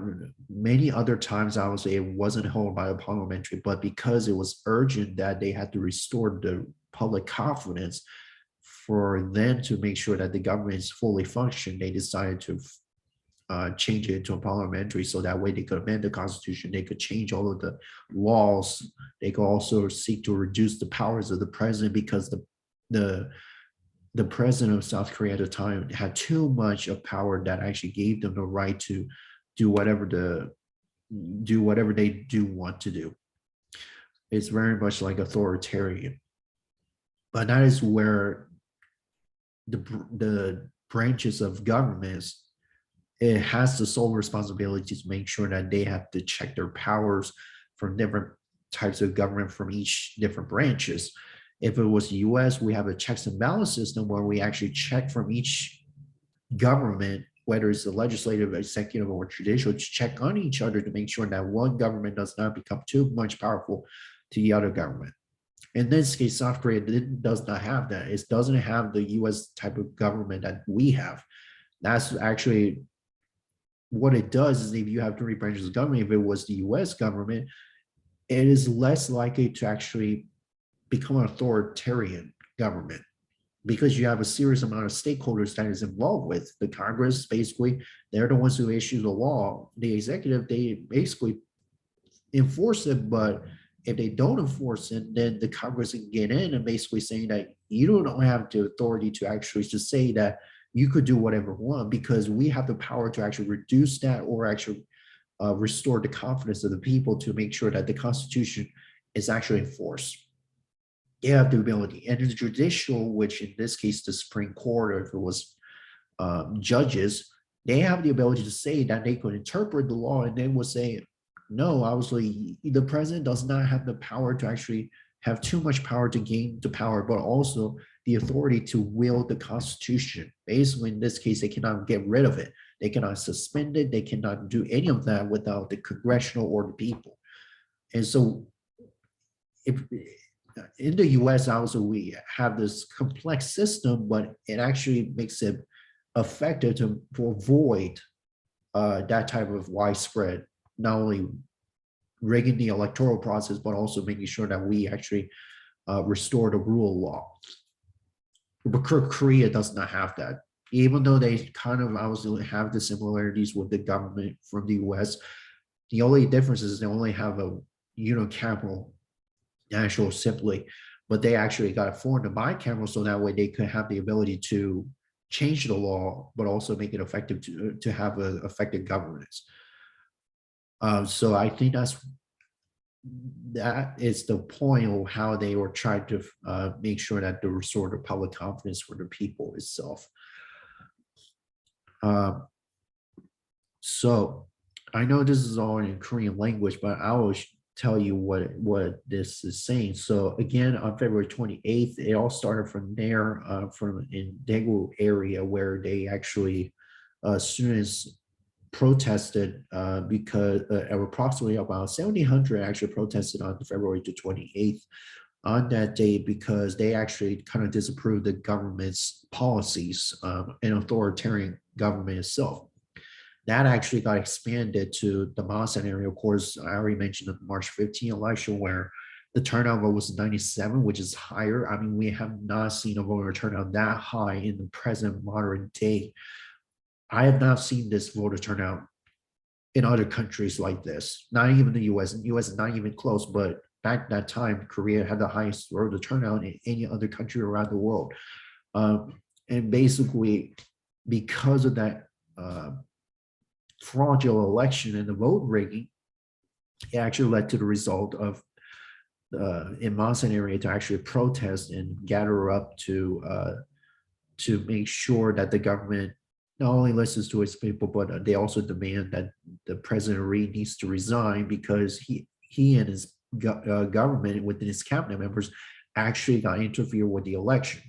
many other times, obviously, it wasn't held by a parliamentary, but because it was urgent that they had to restore the public confidence for them to make sure that the government is fully functioning, they decided to change it to a parliamentary, so that way they could amend the constitution, they could change all of the laws, they could also seek to reduce the powers of the president, because the president of South Korea at the time had too much of power that actually gave them the right to do whatever they do want to do. It's very much like authoritarian. But that is where the branches of governments, it has the sole responsibility to make sure that they have to check their powers from different types of government from each different branches. If it was the US, we have a checks and balance system where we actually check from each government, whether it's the legislative, executive, or judicial, to check on each other to make sure that one government does not become too much powerful to the other government. In this case, South Korea does not have that. It doesn't have the US type of government that we have. That's actually what it does. Is if you have three branches of government, if it was the US government, it is less likely to actually become an authoritarian government, because you have a serious amount of stakeholders that is involved with. The Congress, basically, they're the ones who issue the law. The executive, they basically enforce it, but if they don't enforce it, then the Congress can get in and basically saying that you don't have the authority to actually to say that you could do whatever you want, because we have the power to actually reduce that, or actually restore the confidence of the people to make sure that the Constitution is actually enforced. They have the ability. And the judicial, which in this case, the Supreme Court, or if it was judges, they have the ability to say that they could interpret the law, and they will say, no, obviously, the president does not have the power to actually have too much power to gain the power, but also the authority to wield the Constitution. Basically, in this case, they cannot get rid of it. They cannot suspend it. They cannot do any of that without the congressional or the people. And so, if in the US, also, we have this complex system, but it actually makes it effective to avoid that type of widespread, not only rigging the electoral process, but also making sure that we actually restore the rule of law. But Korea does not have that. Even though they kind of obviously have the similarities with the government from the US, the only difference is they only have a unicameral national assembly, but they actually got it formed a bicameral, so that way they could have the ability to change the law, but also make it effective to have an effective governance. So I think that is the point of how they were trying to make sure that they restore the public confidence for the people itself. So I know this is all in Korean language, but I will tell you what this is saying. So again, on February 28th, it all started from there, from in Daegu area, where they actually students protested because approximately about 1,700 actually protested on February the 28th on that day, because they actually kind of disapproved the government's policies and authoritarian government itself. That actually got expanded to the Masan area. Of course, I already mentioned the March 15 election, where the turnout was 97, which is higher. I mean, we have not seen a voter turnout that high in the present modern day. I have not seen this voter turnout in other countries like this, not even the US. And the US is not even close, but back that time, Korea had the highest voter turnout in any other country around the world. And basically, because of that fraudulent election and the vote rigging, it actually led to the result of in Monson area to actually protest and gather up to make sure that the government not only listens to its people, but they also demand that the President Ri needs to resign, because he and his government within his cabinet members actually got interfered with the election.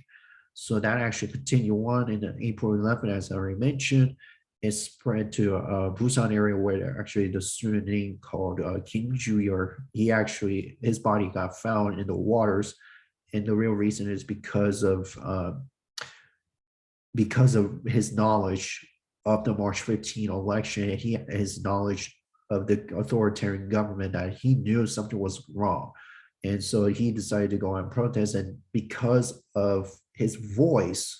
So that actually continued on in April 11th, as I already mentioned. It spread to Busan area, where actually the student named called Kim Ju-yeol, his body got found in the waters, and the real reason is because of his knowledge of the March 15 election, and his knowledge of the authoritarian government, that he knew something was wrong. And so he decided to go on protest, and because of his voice,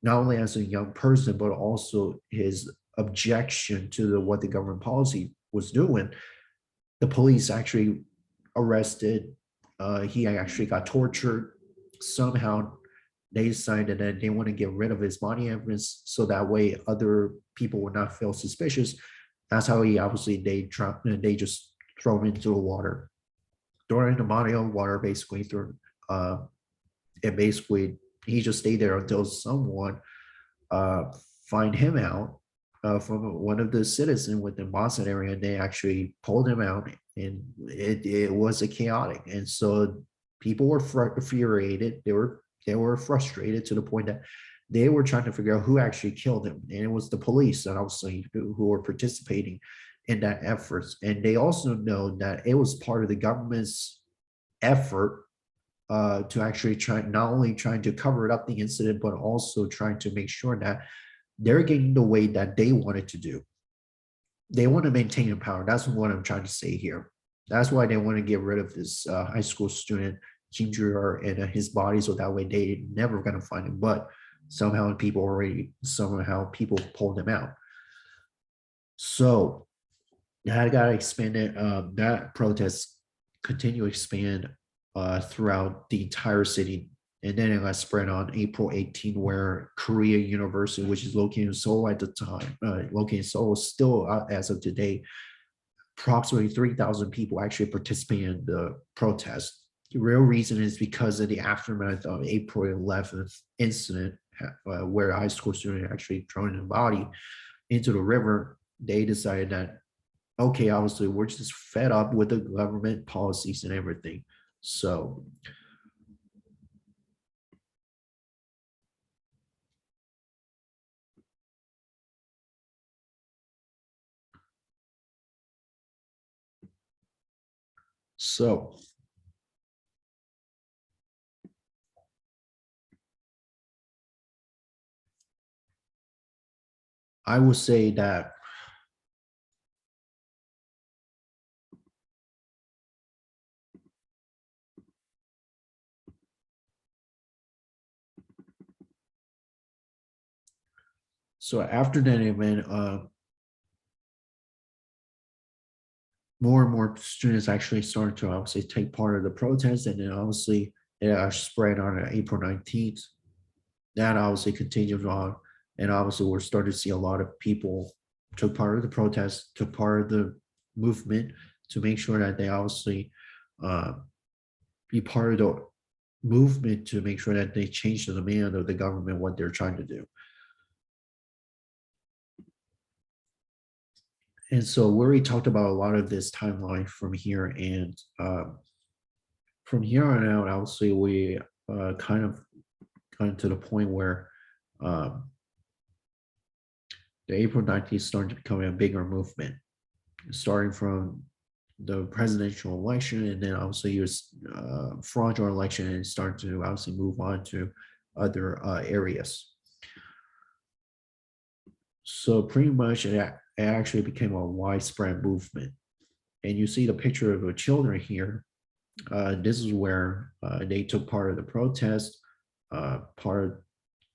not only as a young person, but also his objection to what the government policy was doing, the police actually arrested, he actually got tortured. Somehow they decided that they want to get rid of his body evidence, so that way other people would not feel suspicious. That's how they just throw him into the water. Throwing the body of water, basically, and basically he just stayed there until someone find him out from one of the citizens within Boston area, and they actually pulled him out, and it was a chaotic. And so people were infuriated. They were frustrated to the point that they were trying to figure out who actually killed him, and it was the police that obviously who were participating in that effort. And they also know that it was part of the government's effort to actually not only trying to cover up the incident, but also trying to make sure that they're getting the way that they wanted to do. They want to maintain power. That's what I'm trying to say here. That's why they want to get rid of this high school student, Kim Ju-yeol, and his body, so that way they never going to find him. But somehow people pulled him out. So that got expanded. That protest continued to expand throughout the entire city, and then it got spread on April 18, where Korea University, which is located in Seoul at the time, located in Seoul, still as of today, approximately 3,000 people actually participated in the protest. The real reason is because of the aftermath of April 11th incident, where a high school student actually thrown a body into the river. They decided that, okay, obviously we're just fed up with the government policies and everything. So I would say that after that event, more and more students actually started to obviously take part of the protest, and then obviously it spread on April 19th. That obviously continued on, and obviously we're starting to see a lot of people took part of the protest, took part of the movement to make sure that they obviously be part of the movement to make sure that they change the demand of the government, what they're trying to do. And so we already talked about a lot of this timeline from here, and from here on out, obviously we kind of to the point where the April 19th started to become a bigger movement, starting from the presidential election, and then obviously it was fraudulent election, and started to obviously move on to other areas. So pretty much it actually became a widespread movement. And you see the picture of the children here. This is where they took part of the protest, part of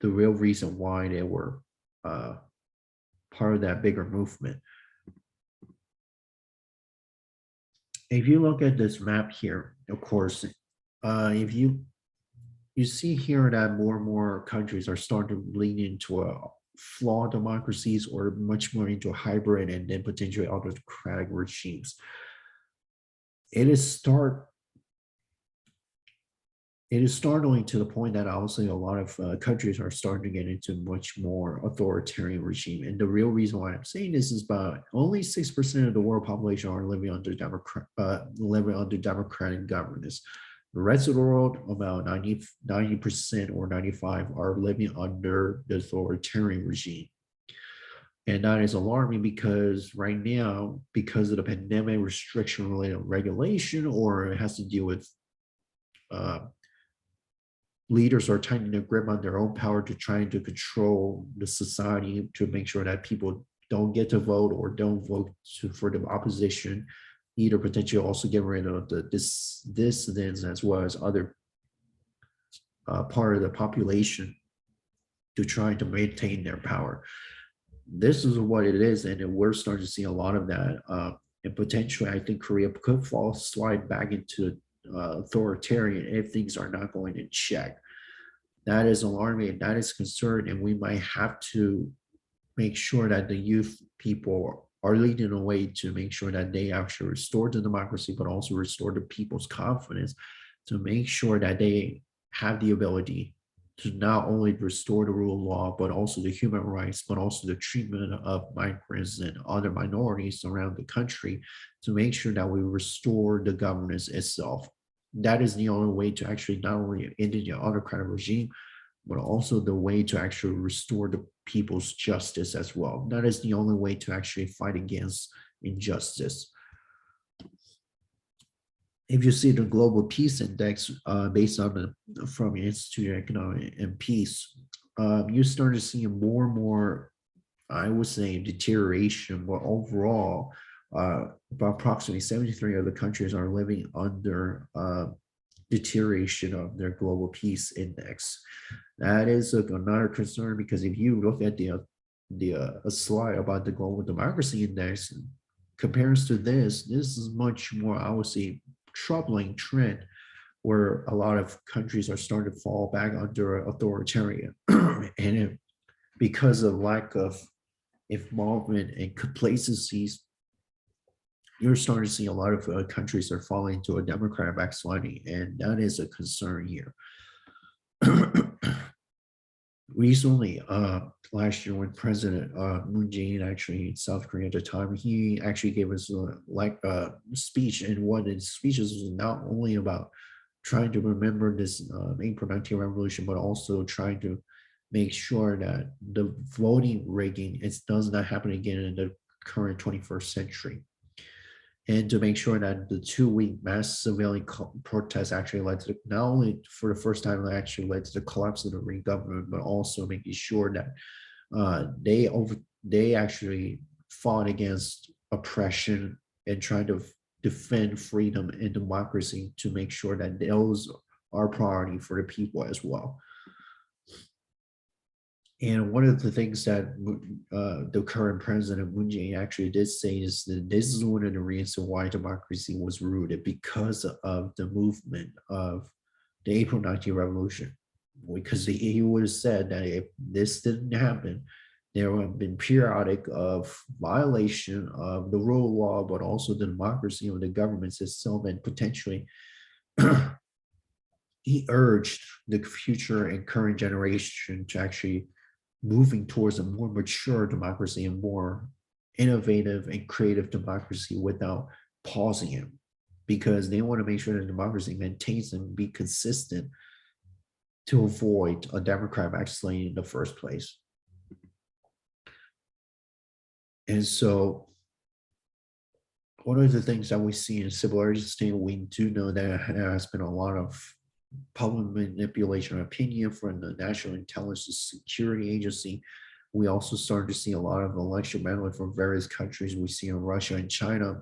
the real reason why they were part of that bigger movement. if you look at this map here, of course, if you see here that more and more countries are starting to lean into a flawed democracies or much more into a hybrid and then potentially autocratic regimes. It is start it is startling to the point that I would say a lot of countries are starting to get into much more authoritarian regime. And the real reason why I'm saying this is about only 6% of the world population are living under democratic governance. The rest of the world, about 90% or 95 are living under the authoritarian regime. And that is alarming because right now, because of the pandemic restriction related regulation, or it has to deal with uh, leaders are tightening their grip on their own power to trying to control the society to make sure that people don't get to vote or don't vote for the opposition, either potentially also get rid of the dissidents as well as other part of the population to try to maintain their power. This is what it is, and we're starting to see a lot of that. And potentially, I think Korea could slide back into authoritarian if things are not going in check. That is alarming, and that is concerned, and we might have to make sure that the youth people are leading the way to make sure that they actually restore the democracy, but also restore the people's confidence to make sure that they have the ability to not only restore the rule of law, but also the human rights, but also the treatment of migrants and other minorities around the country to make sure that we restore the governance itself. That is the only way to actually not only end the autocratic regime, but also the way to actually restore the people's justice as well. That is the only way to actually fight against injustice. If you see the global peace index based on from the Institute of Economic and Peace, you start to see more and more, I would say, deterioration. But overall, about approximately 73 of the countries are living under deterioration of their global peace index. That is another concern because if you look at the slide about the global democracy index, compares to this is much more, I would say, troubling trend where a lot of countries are starting to fall back under authoritarian and because of lack of involvement and complacencies, you're starting to see a lot of countries are falling into a democratic backsliding, and that is a concern here. Recently, last year when President Moon Jae-in actually in South Korea at the time, he actually gave us a speech, and one of his speeches was not only about trying to remember this April 19 revolution, but also trying to make sure that the voting rigging does not happen again in the current 21st century. And to make sure that the 2-week mass civilian protests actually led to not only for the first time, it actually led to the collapse of the Ring government, but also making sure that they actually fought against oppression and trying to defend freedom and democracy to make sure that those are priority for the people as well. And one of the things that the current president Moon Jae-in actually did say is that this is one of the reasons why democracy was rooted because of the movement of the April 19 revolution. Because he would have said that if this didn't happen, there would have been periodic of violation of the rule of law, but also the democracy of the government itself, and potentially he urged the future and current generation to actually moving towards a more mature democracy and more innovative and creative democracy without pausing it, because they want to make sure that democracy maintains and be consistent to avoid a democratic backsliding in the first place. And so one of the things that we see in civil agency, we do know that there has been a lot of public manipulation of opinion from the National Intelligence Security Agency. We also started to see a lot of election meddling from various countries. We see in Russia and China.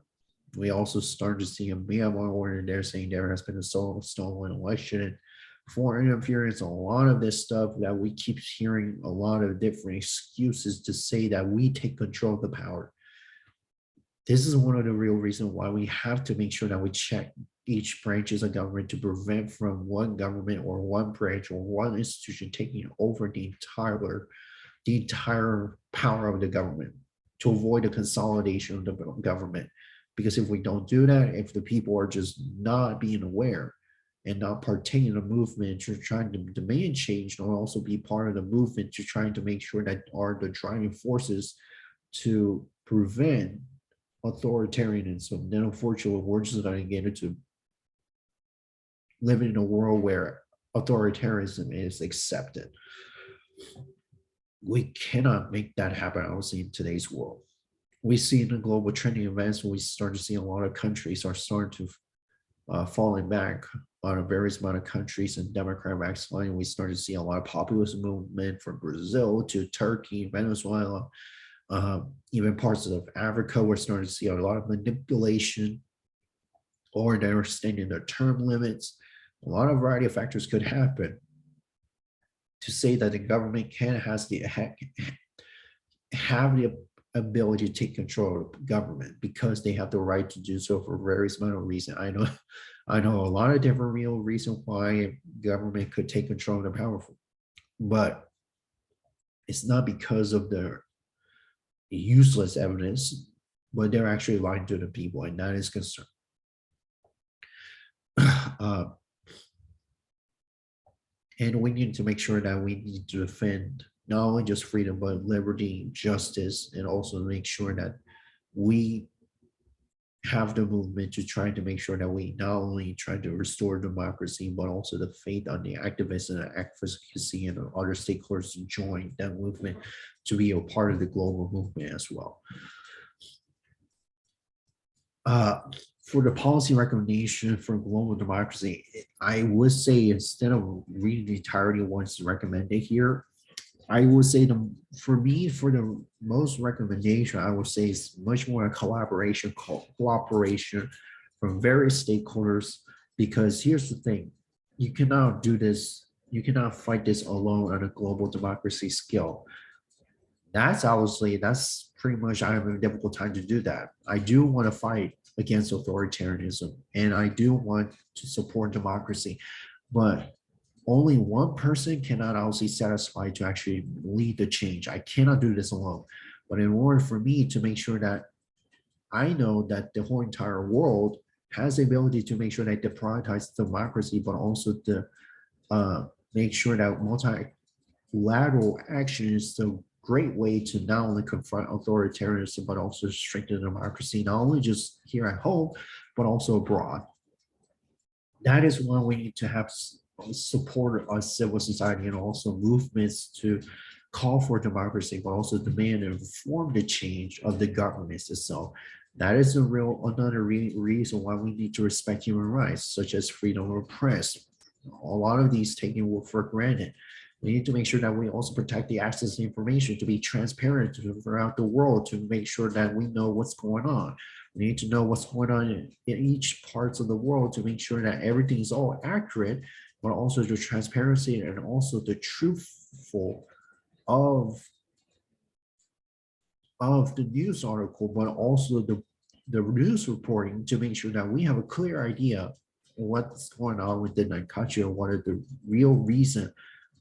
We also started to see a Myanmar order there saying there has been a stolen election and foreign interference. A lot of this stuff that we keep hearing a lot of different excuses to say that we take control of the power. This is one of the real reasons why we have to make sure that we check each branches of government to prevent from one government or one branch or one institution taking over the entire power of the government, to avoid the consolidation of the government. Because if we don't do that, if the people are just not being aware and not partaking in the movement to trying to demand change, and also be part of the movement to trying to make sure that are the driving forces to prevent authoritarianism, then unfortunately we're just going to get into living in a world where authoritarianism is accepted. We cannot make that happen, I would say, in today's world. We see in the global trending events, we start to see a lot of countries are starting to falling back on a various amount of countries and democratic backsliding. We start to see a lot of populist movement from Brazil to Turkey, Venezuela, even parts of Africa. We're starting to see a lot of manipulation, or they're extending their term limits. A lot of variety of factors could happen to say that the government have the ability to take control of the government because they have the right to do so for various amount of reasons. I know a lot of different real reasons why government could take control of the powerful, but it's not because of their useless evidence, but they're actually lying to the people, and that is concern. And we need to make sure that we need to defend not only just freedom, but liberty, justice, and also make sure that we have the movement to try to make sure that we not only try to restore democracy, but also the faith on the activists and the advocacy and the other stakeholders to join that movement to be a part of the global movement as well. For the policy recommendation for global democracy, I would say instead of reading the entirety of what's recommended here, I would say for the most recommendation, I would say it's much more a cooperation from various stakeholders, because here's the thing, you cannot do this, you cannot fight this alone on a global democracy scale. That's pretty much, I have a difficult time to do that. I do want to fight against authoritarianism, and I do want to support democracy, but only one person cannot obviously satisfy to actually lead the change. I cannot do this alone. But in order for me to make sure that I know that the whole entire world has the ability to make sure that they prioritize democracy, but also to make sure that multilateral action is the great way to not only confront authoritarianism, but also strengthen democracy, not only just here at home, but also abroad. That is why we need to have support of civil society and also movements to call for democracy, but also demand and reform the change of the governments itself. That is another reason why we need to respect human rights, such as freedom of press. A lot of these taken for granted. We need to make sure that we also protect the access to information, to be transparent throughout the world, to make sure that we know what's going on. We need to know what's going on in each parts of the world to make sure that everything is all accurate, but also the transparency and also the truthful of the news article, but also the news reporting, to make sure that we have a clear idea of what's going on within the country and what are the real reason,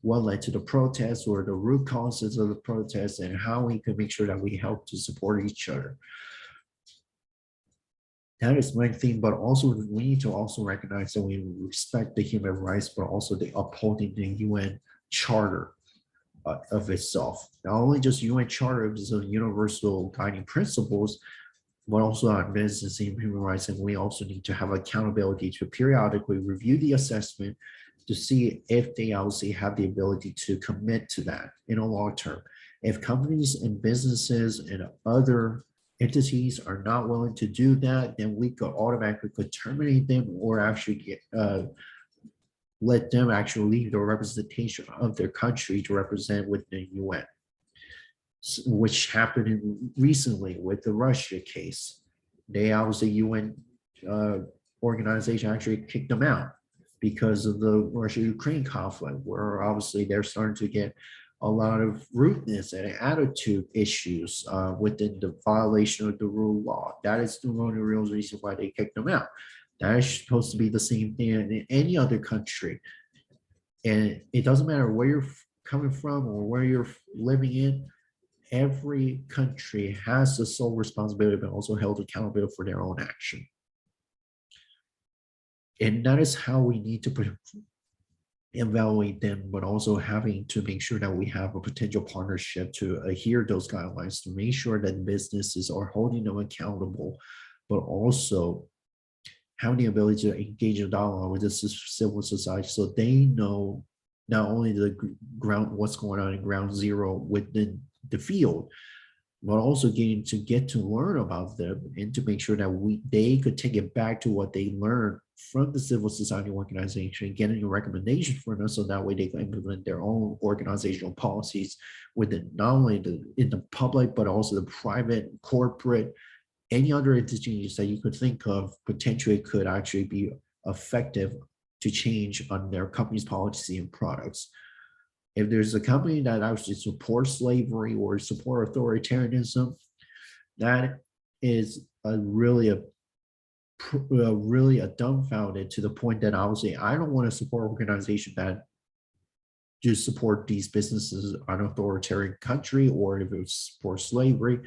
what led to the protests or the root causes of the protests, and how we can make sure that we help to support each other. That is my thing, but also we need to also recognize that we respect the human rights, but also the upholding the UN Charter of itself. Not only just UN Charter of the universal guiding principles, but also our business and human rights. And we also need to have accountability to periodically review the assessment to see if they obviously have the ability to commit to that in a long term. If companies and businesses and other entities are not willing to do that, then we could automatically terminate them, or actually let them actually leave the representation of their country to represent with the UN, which happened recently with the Russia case. They obviously, UN organization actually kicked them out because of the Russia-Ukraine conflict, where obviously they're starting to get a lot of rudeness and attitude issues within the violation of the rule of law. That is the only real reason why they kicked them out. That is supposed to be the same thing in any other country. And it doesn't matter where you're coming from or where you're living in. Every country has the sole responsibility, but also held accountable for their own action. And that is how we need to evaluate them, but also having to make sure that we have a potential partnership to adhere those guidelines to make sure that businesses are holding them accountable, but also having the ability to engage in dialogue with the civil society so they know not only the ground, what's going on in ground zero within the field, but also get to learn about them and to make sure that they could take it back to what they learned from the civil society organization, getting a recommendation for them so that way they can implement their own organizational policies within not only in the public, but also the private, corporate, any other entities that you could think of potentially could actually be effective to change on their company's policy and products. If there's a company that actually supports slavery or support authoritarianism, that is really a dumbfounded to the point that I would say I don't want to support an organization that just support these businesses on an authoritarian country, or if it supports slavery.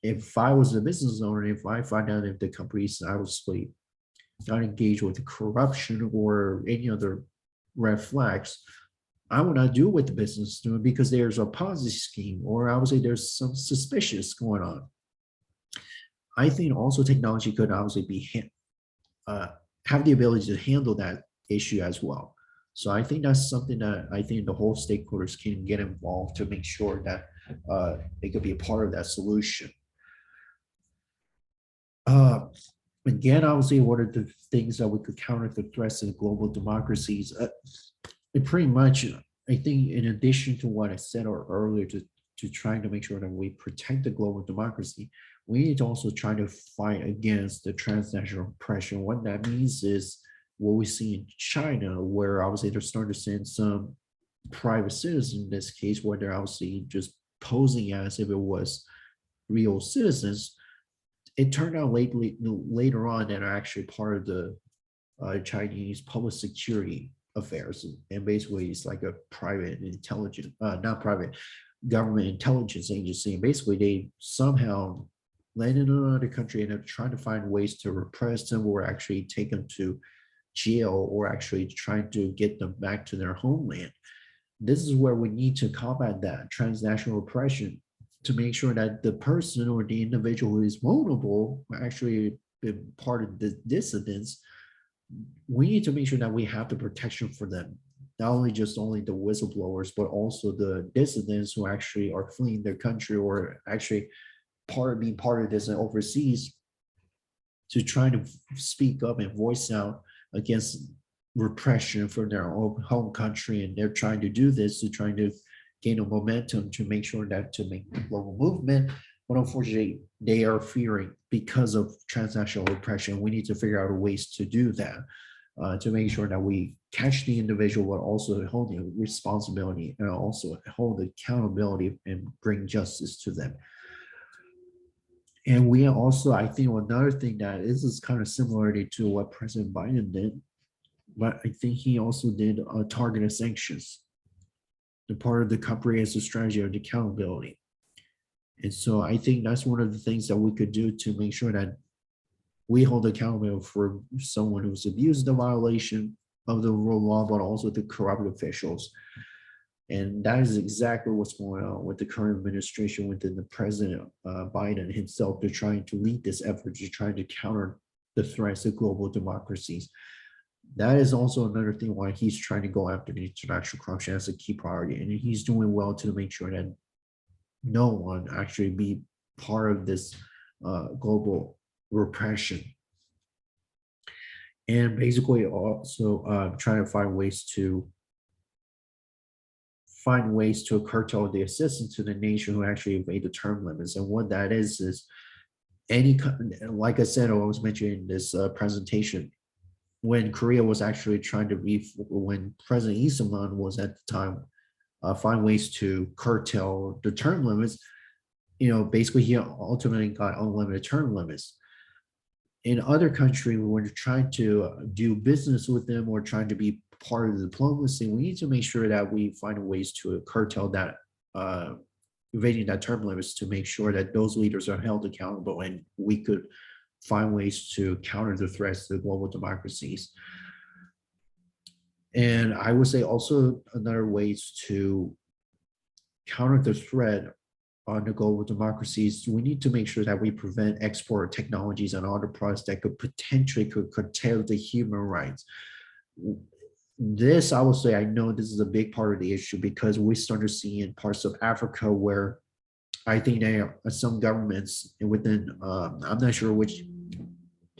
If I was a business owner, if I find out if the companies obviously not engaged with the corruption or any other red flags, I would not do what the business is doing because there's a Ponzi scheme, or I would say there's some suspicious going on. I think also technology could obviously be have the ability to handle that issue as well. So I think that's something that I think the whole stakeholders can get involved to make sure that they could be a part of that solution. Again, I would say what are the things that we could counter the threats of global democracies? Pretty much, I think in addition to what I said earlier to trying to make sure that we protect the global democracy, we need to also try to fight against the transnational oppression. What that means is what we see in China, where obviously they're starting to send some private citizens in this case, where they're obviously just posing as if it was real citizens. It turned out later on that are actually part of the Chinese public security affairs, and basically it's like a private intelligence, not private, government intelligence agency. And basically they somehow landed in another country and are trying to find ways to repress them or actually take them to jail or actually trying to get them back to their homeland. This is where we need to combat that transnational oppression to make sure that the person or the individual who is vulnerable actually been part of the dissidents. We need to make sure that we have the protection for them, not only the whistleblowers, but also the dissidents who actually are fleeing their country or actually being part of this overseas, to try to speak up and voice out against repression for their own home country. And they're trying to do this to trying to gain a momentum to make sure that to make the global movement. But unfortunately, they are fearing because of transnational oppression. We need to figure out ways to do that, to make sure that we catch the individual, but also hold the responsibility and also hold accountability and bring justice to them. And we also, I think another thing that is kind of similarity to what President Biden did, but I think he also did targeted sanctions, the part of the comprehensive strategy of accountability. And so I think that's one of the things that we could do to make sure that we hold accountable for someone who's abused the violation of the rule of law, but also the corrupt officials. And that is exactly what's going on with the current administration within the President Biden himself. They're trying to lead this effort to try to counter the threats of global democracies. That is also another thing why he's trying to go after the international corruption as a key priority. And he's doing well to make sure that no one actually be part of this global repression. And basically also trying to find ways to curtail the assistance to the nation who actually evade the term limits. And what that is any, like I said, I was mentioning in this presentation, when Korea was actually trying to when President Lee was at the time find ways to curtail the term limits. Basically he ultimately got unlimited term limits. In other countries, when we're trying to do business with them or trying to be part of the diplomacy, we need to make sure that we find ways to curtail that, evading that term limits, to make sure that those leaders are held accountable, and we could find ways to counter the threats to global democracies. And I would say also another ways to counter the threat on the global democracies, we need to make sure that we prevent export technologies and other products that could potentially curtail the human rights. This, I would say, I know this is a big part of the issue, because we start to see in parts of Africa where I think there are some governments within, I'm not sure which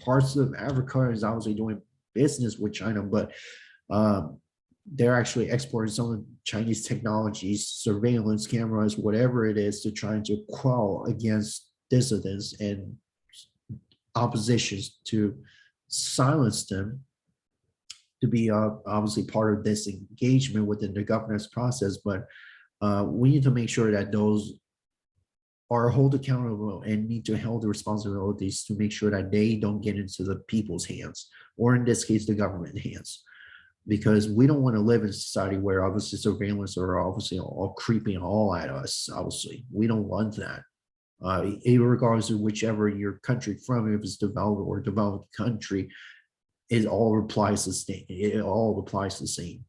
parts of Africa is obviously doing business with China, but they're actually exporting some of Chinese technologies, surveillance cameras, whatever it is, to try to quell against dissidents and oppositions, to silence them, to be obviously part of this engagement within the governance process. But we need to make sure that those are held accountable and need to hold the responsibilities to make sure that they don't get into the people's hands, or in this case, the government hands. Because we don't want to live in a society where obviously surveillance are obviously all creeping all at us. Obviously, we don't want that. Regardless of whichever your country from, if it's developed or developed country, it all applies the same. It all applies the same.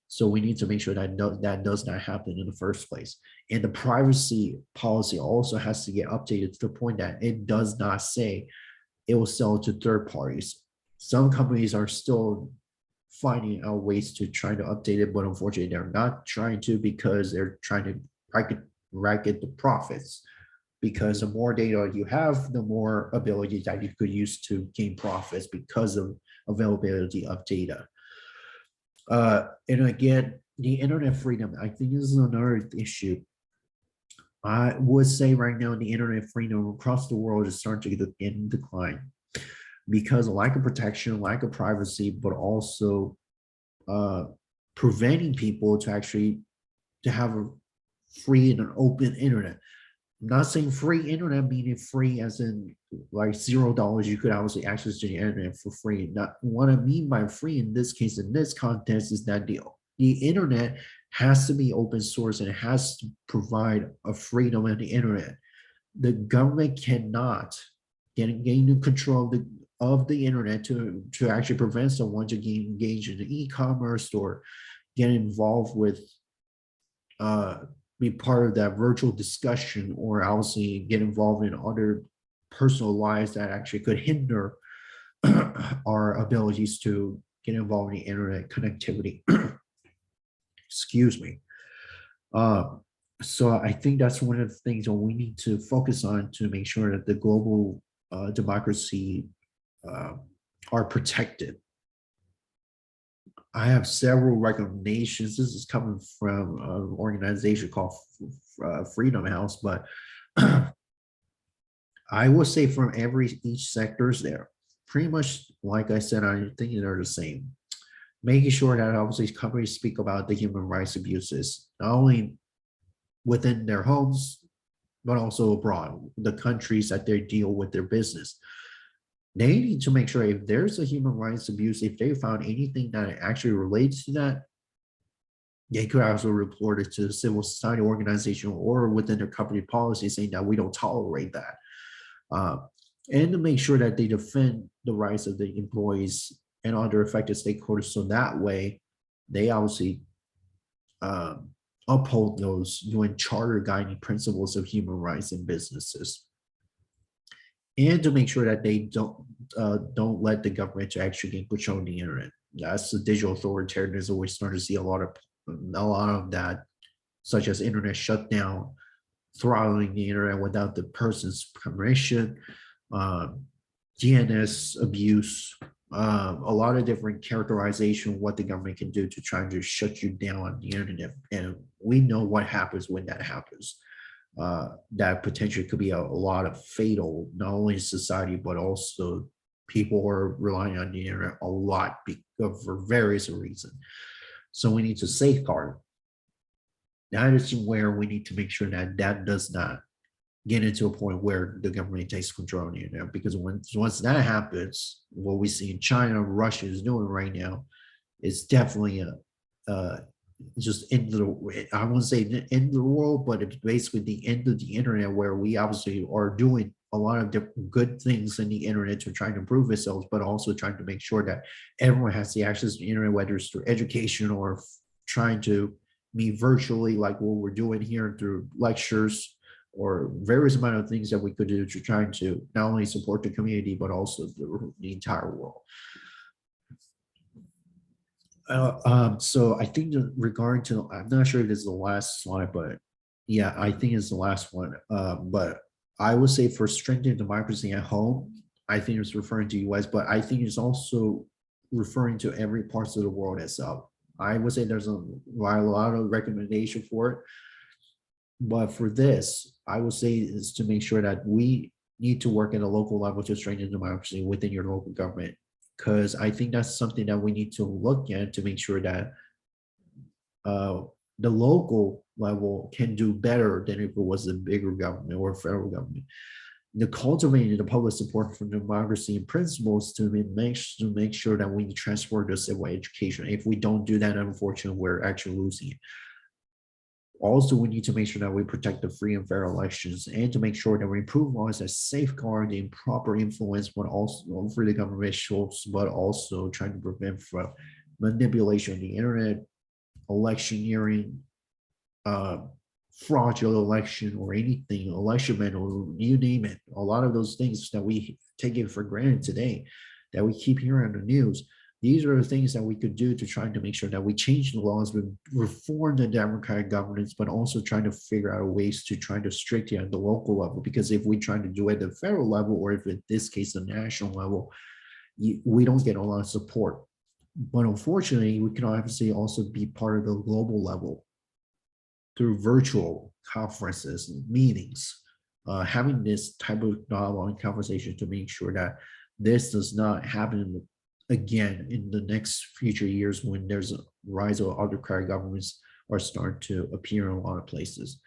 So we need to make sure that that does not happen in the first place. And the privacy policy also has to get updated to the point that it does not say it will sell to third parties. Some companies are still finding out ways to try to update it, but unfortunately they're not trying to, because they're trying to racket the profits. Because the more data you have, the more ability that you could use to gain profits because of availability of data. And again, the internet freedom, I think this is another issue. I would say right now the internet freedom across the world is starting to get in decline, because of lack of protection, lack of privacy, but also preventing people to actually to have a free and an open internet. I'm not saying free internet meaning free as in like $0. You could obviously access the internet for free. Not what I mean by free in this case, in this context, is that the internet has to be open source, and it has to provide a freedom of the internet. The government cannot gain control of the internet to actually prevent someone to engage in the e-commerce or get involved with be part of that virtual discussion, or obviously get involved in other personal lives that actually could hinder our abilities to get involved in the internet connectivity. Excuse me. So I think that's one of the things that we need to focus on to make sure that the global democracy are protected. I have several recommendations. This is coming from an organization called Freedom House, but I will say from each sectors there, pretty much like I said, I think they're the same. Making sure that obviously companies speak about the human rights abuses, not only within their homes, but also abroad, the countries that they deal with their business. They need to make sure if there's a human rights abuse, if they found anything that actually relates to that, they could also report it to the civil society organization or within their company policy, saying that we don't tolerate that. And to make sure that they defend the rights of the employees and other affected stakeholders, so that way they obviously uphold those UN Charter guiding principles of human rights in businesses. And to make sure that they don't let the government to actually get control of the internet. That's the digital authoritarianism. We're starting to see a lot of that, such as internet shutdown, throttling the internet without the person's permission, DNS abuse, a lot of different characterization of what the government can do to try to shut you down on the internet. And we know what happens when that happens. That potentially could be a lot of fatal, not only in society, but also people who are relying on the internet a lot for various reasons. So we need to safeguard that is where we need to make sure that that does not get into a point where the government takes control of the internet. Because once that happens, what we see in China, Russia is doing right now is definitely uh, just end of the, I won't say the end of the world, but it's basically the end of the internet, where we obviously are doing a lot of different good things in the internet to try to improve ourselves, but also trying to make sure that everyone has the access to the internet, whether it's through education or trying to meet virtually, like what we're doing here through lectures or various amount of things that we could do to try to not only support the community, but also the entire world. So I think that regarding to, I'm not sure if this is the last slide, but yeah, I think it's the last one. But I would say for strengthening democracy at home, I think it's referring to US, but I think it's also referring to every parts of the world itself. I would say there's a lot of recommendation for it. But for this, I would say is to make sure that we need to work at a local level to strengthen democracy within your local government, because I think that's something that we need to look at to make sure that uh, the local level can do better than if it was a bigger government or federal government. The cultivating the public support for democracy and principles to make sure that we transfer to civil education. If we don't do that, unfortunately, we're actually losing it. Also, we need to make sure that we protect the free and fair elections, and to make sure that we improve laws that safeguard the improper influence, but also over the government officials, but also trying to prevent from manipulation of the internet, electioneering, uh, fraudulent election, or anything, election or you name it. A lot of those things that we take it for granted today, that we keep hearing on the news. These are the things that we could do to try to make sure that we change the laws, we reform the democratic governance, but also trying to figure out ways to try to strictly at the local level. Because if we try to do it at the federal level, or if in this case the national level, we don't get a lot of support. But unfortunately, we can obviously also be part of the global level through virtual conferences and meetings, having this type of dialogue and conversation to make sure that this does not happen again in the next future years, when there's a rise of autocratic governments are starting to appear in a lot of places.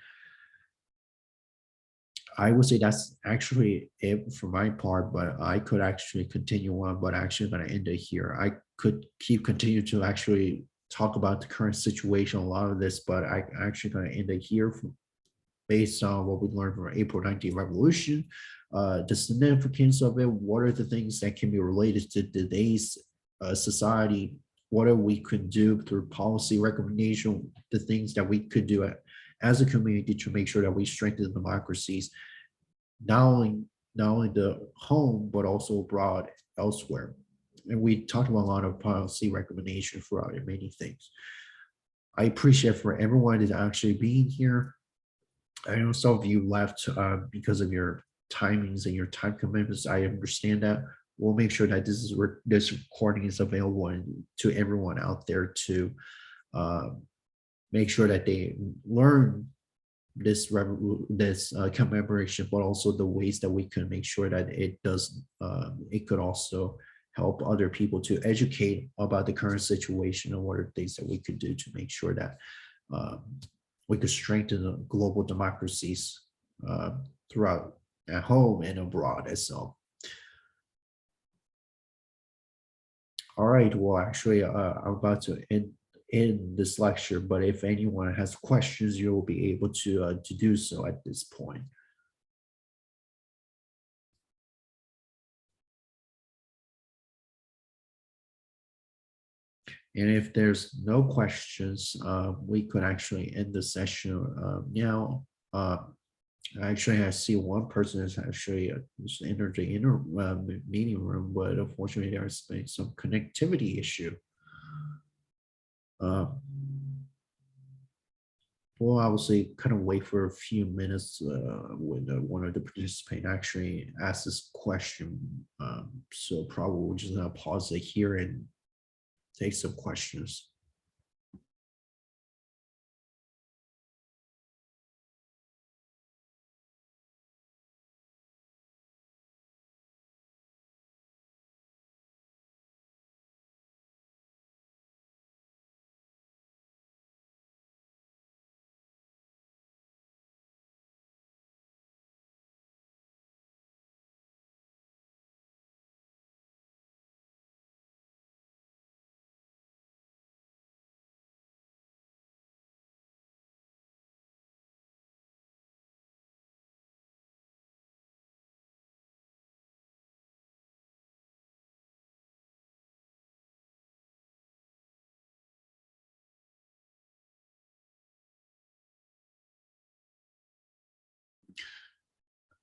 I would say that's actually it for my part, but I could actually continue on, but actually I'm going to end it here. I could continue to actually talk about the current situation, a lot of this, but I actually going to end it here based on what we learned from April 19th revolution, the significance of it, what are the things that can be related to today's society, what are we could do through policy recommendation, the things that we could do as a community to make sure that we strengthen democracies, not only the home, but also abroad elsewhere. And we talked about a lot of policy recommendation for many things. I appreciate for everyone is actually being here. I know some of you left because of your timings and your time commitments. I understand that. We'll make sure that this recording is available to everyone out there to make sure that they learn this commemoration, but also the ways that we can make sure that it does. It could also help other people to educate about the current situation and what are things that we could do to make sure that we could strengthen the global democracies throughout at home and abroad as well. All right, well, actually, I'm about to end this lecture, but if anyone has questions, you'll be able to do so at this point. And if there's no questions, we could actually end the session now. Actually, I see one person has actually just entered the meeting room, but unfortunately, there's been some connectivity issue. We'll obviously kind of wait for a few minutes when one of the participants actually asks this question. So probably we're just gonna pause it here and take some questions.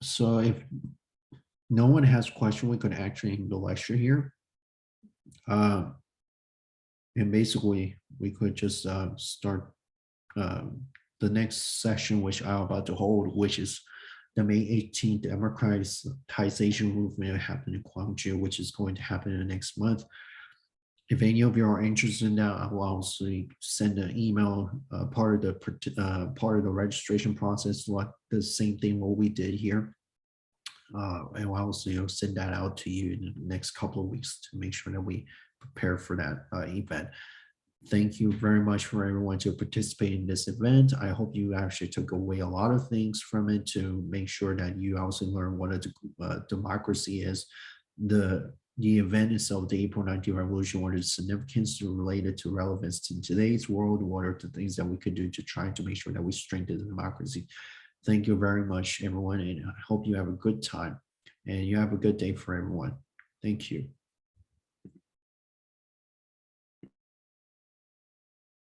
So if no one has question, we could actually end the lecture here. Uh, and basically, we could just start um, the next session, which I'm about to hold, which is the May 18th democratization movement happening in Gwangju, which is going to happen in the next month. If any of you are interested in that, I will also send an email, part of the registration process, like the same thing what we did here. And I'll also send that out to you in the next couple of weeks to make sure that we prepare for that event. Thank you very much for everyone to participate in this event. I hope you actually took away a lot of things from it to make sure that you also learn what a democracy is, the event itself, the April 19th revolution, what is significance related to relevance to today's world, what are the things that we could do to try to make sure that we strengthen the democracy. Thank you very much, everyone, and I hope you have a good time and you have a good day for everyone. Thank you.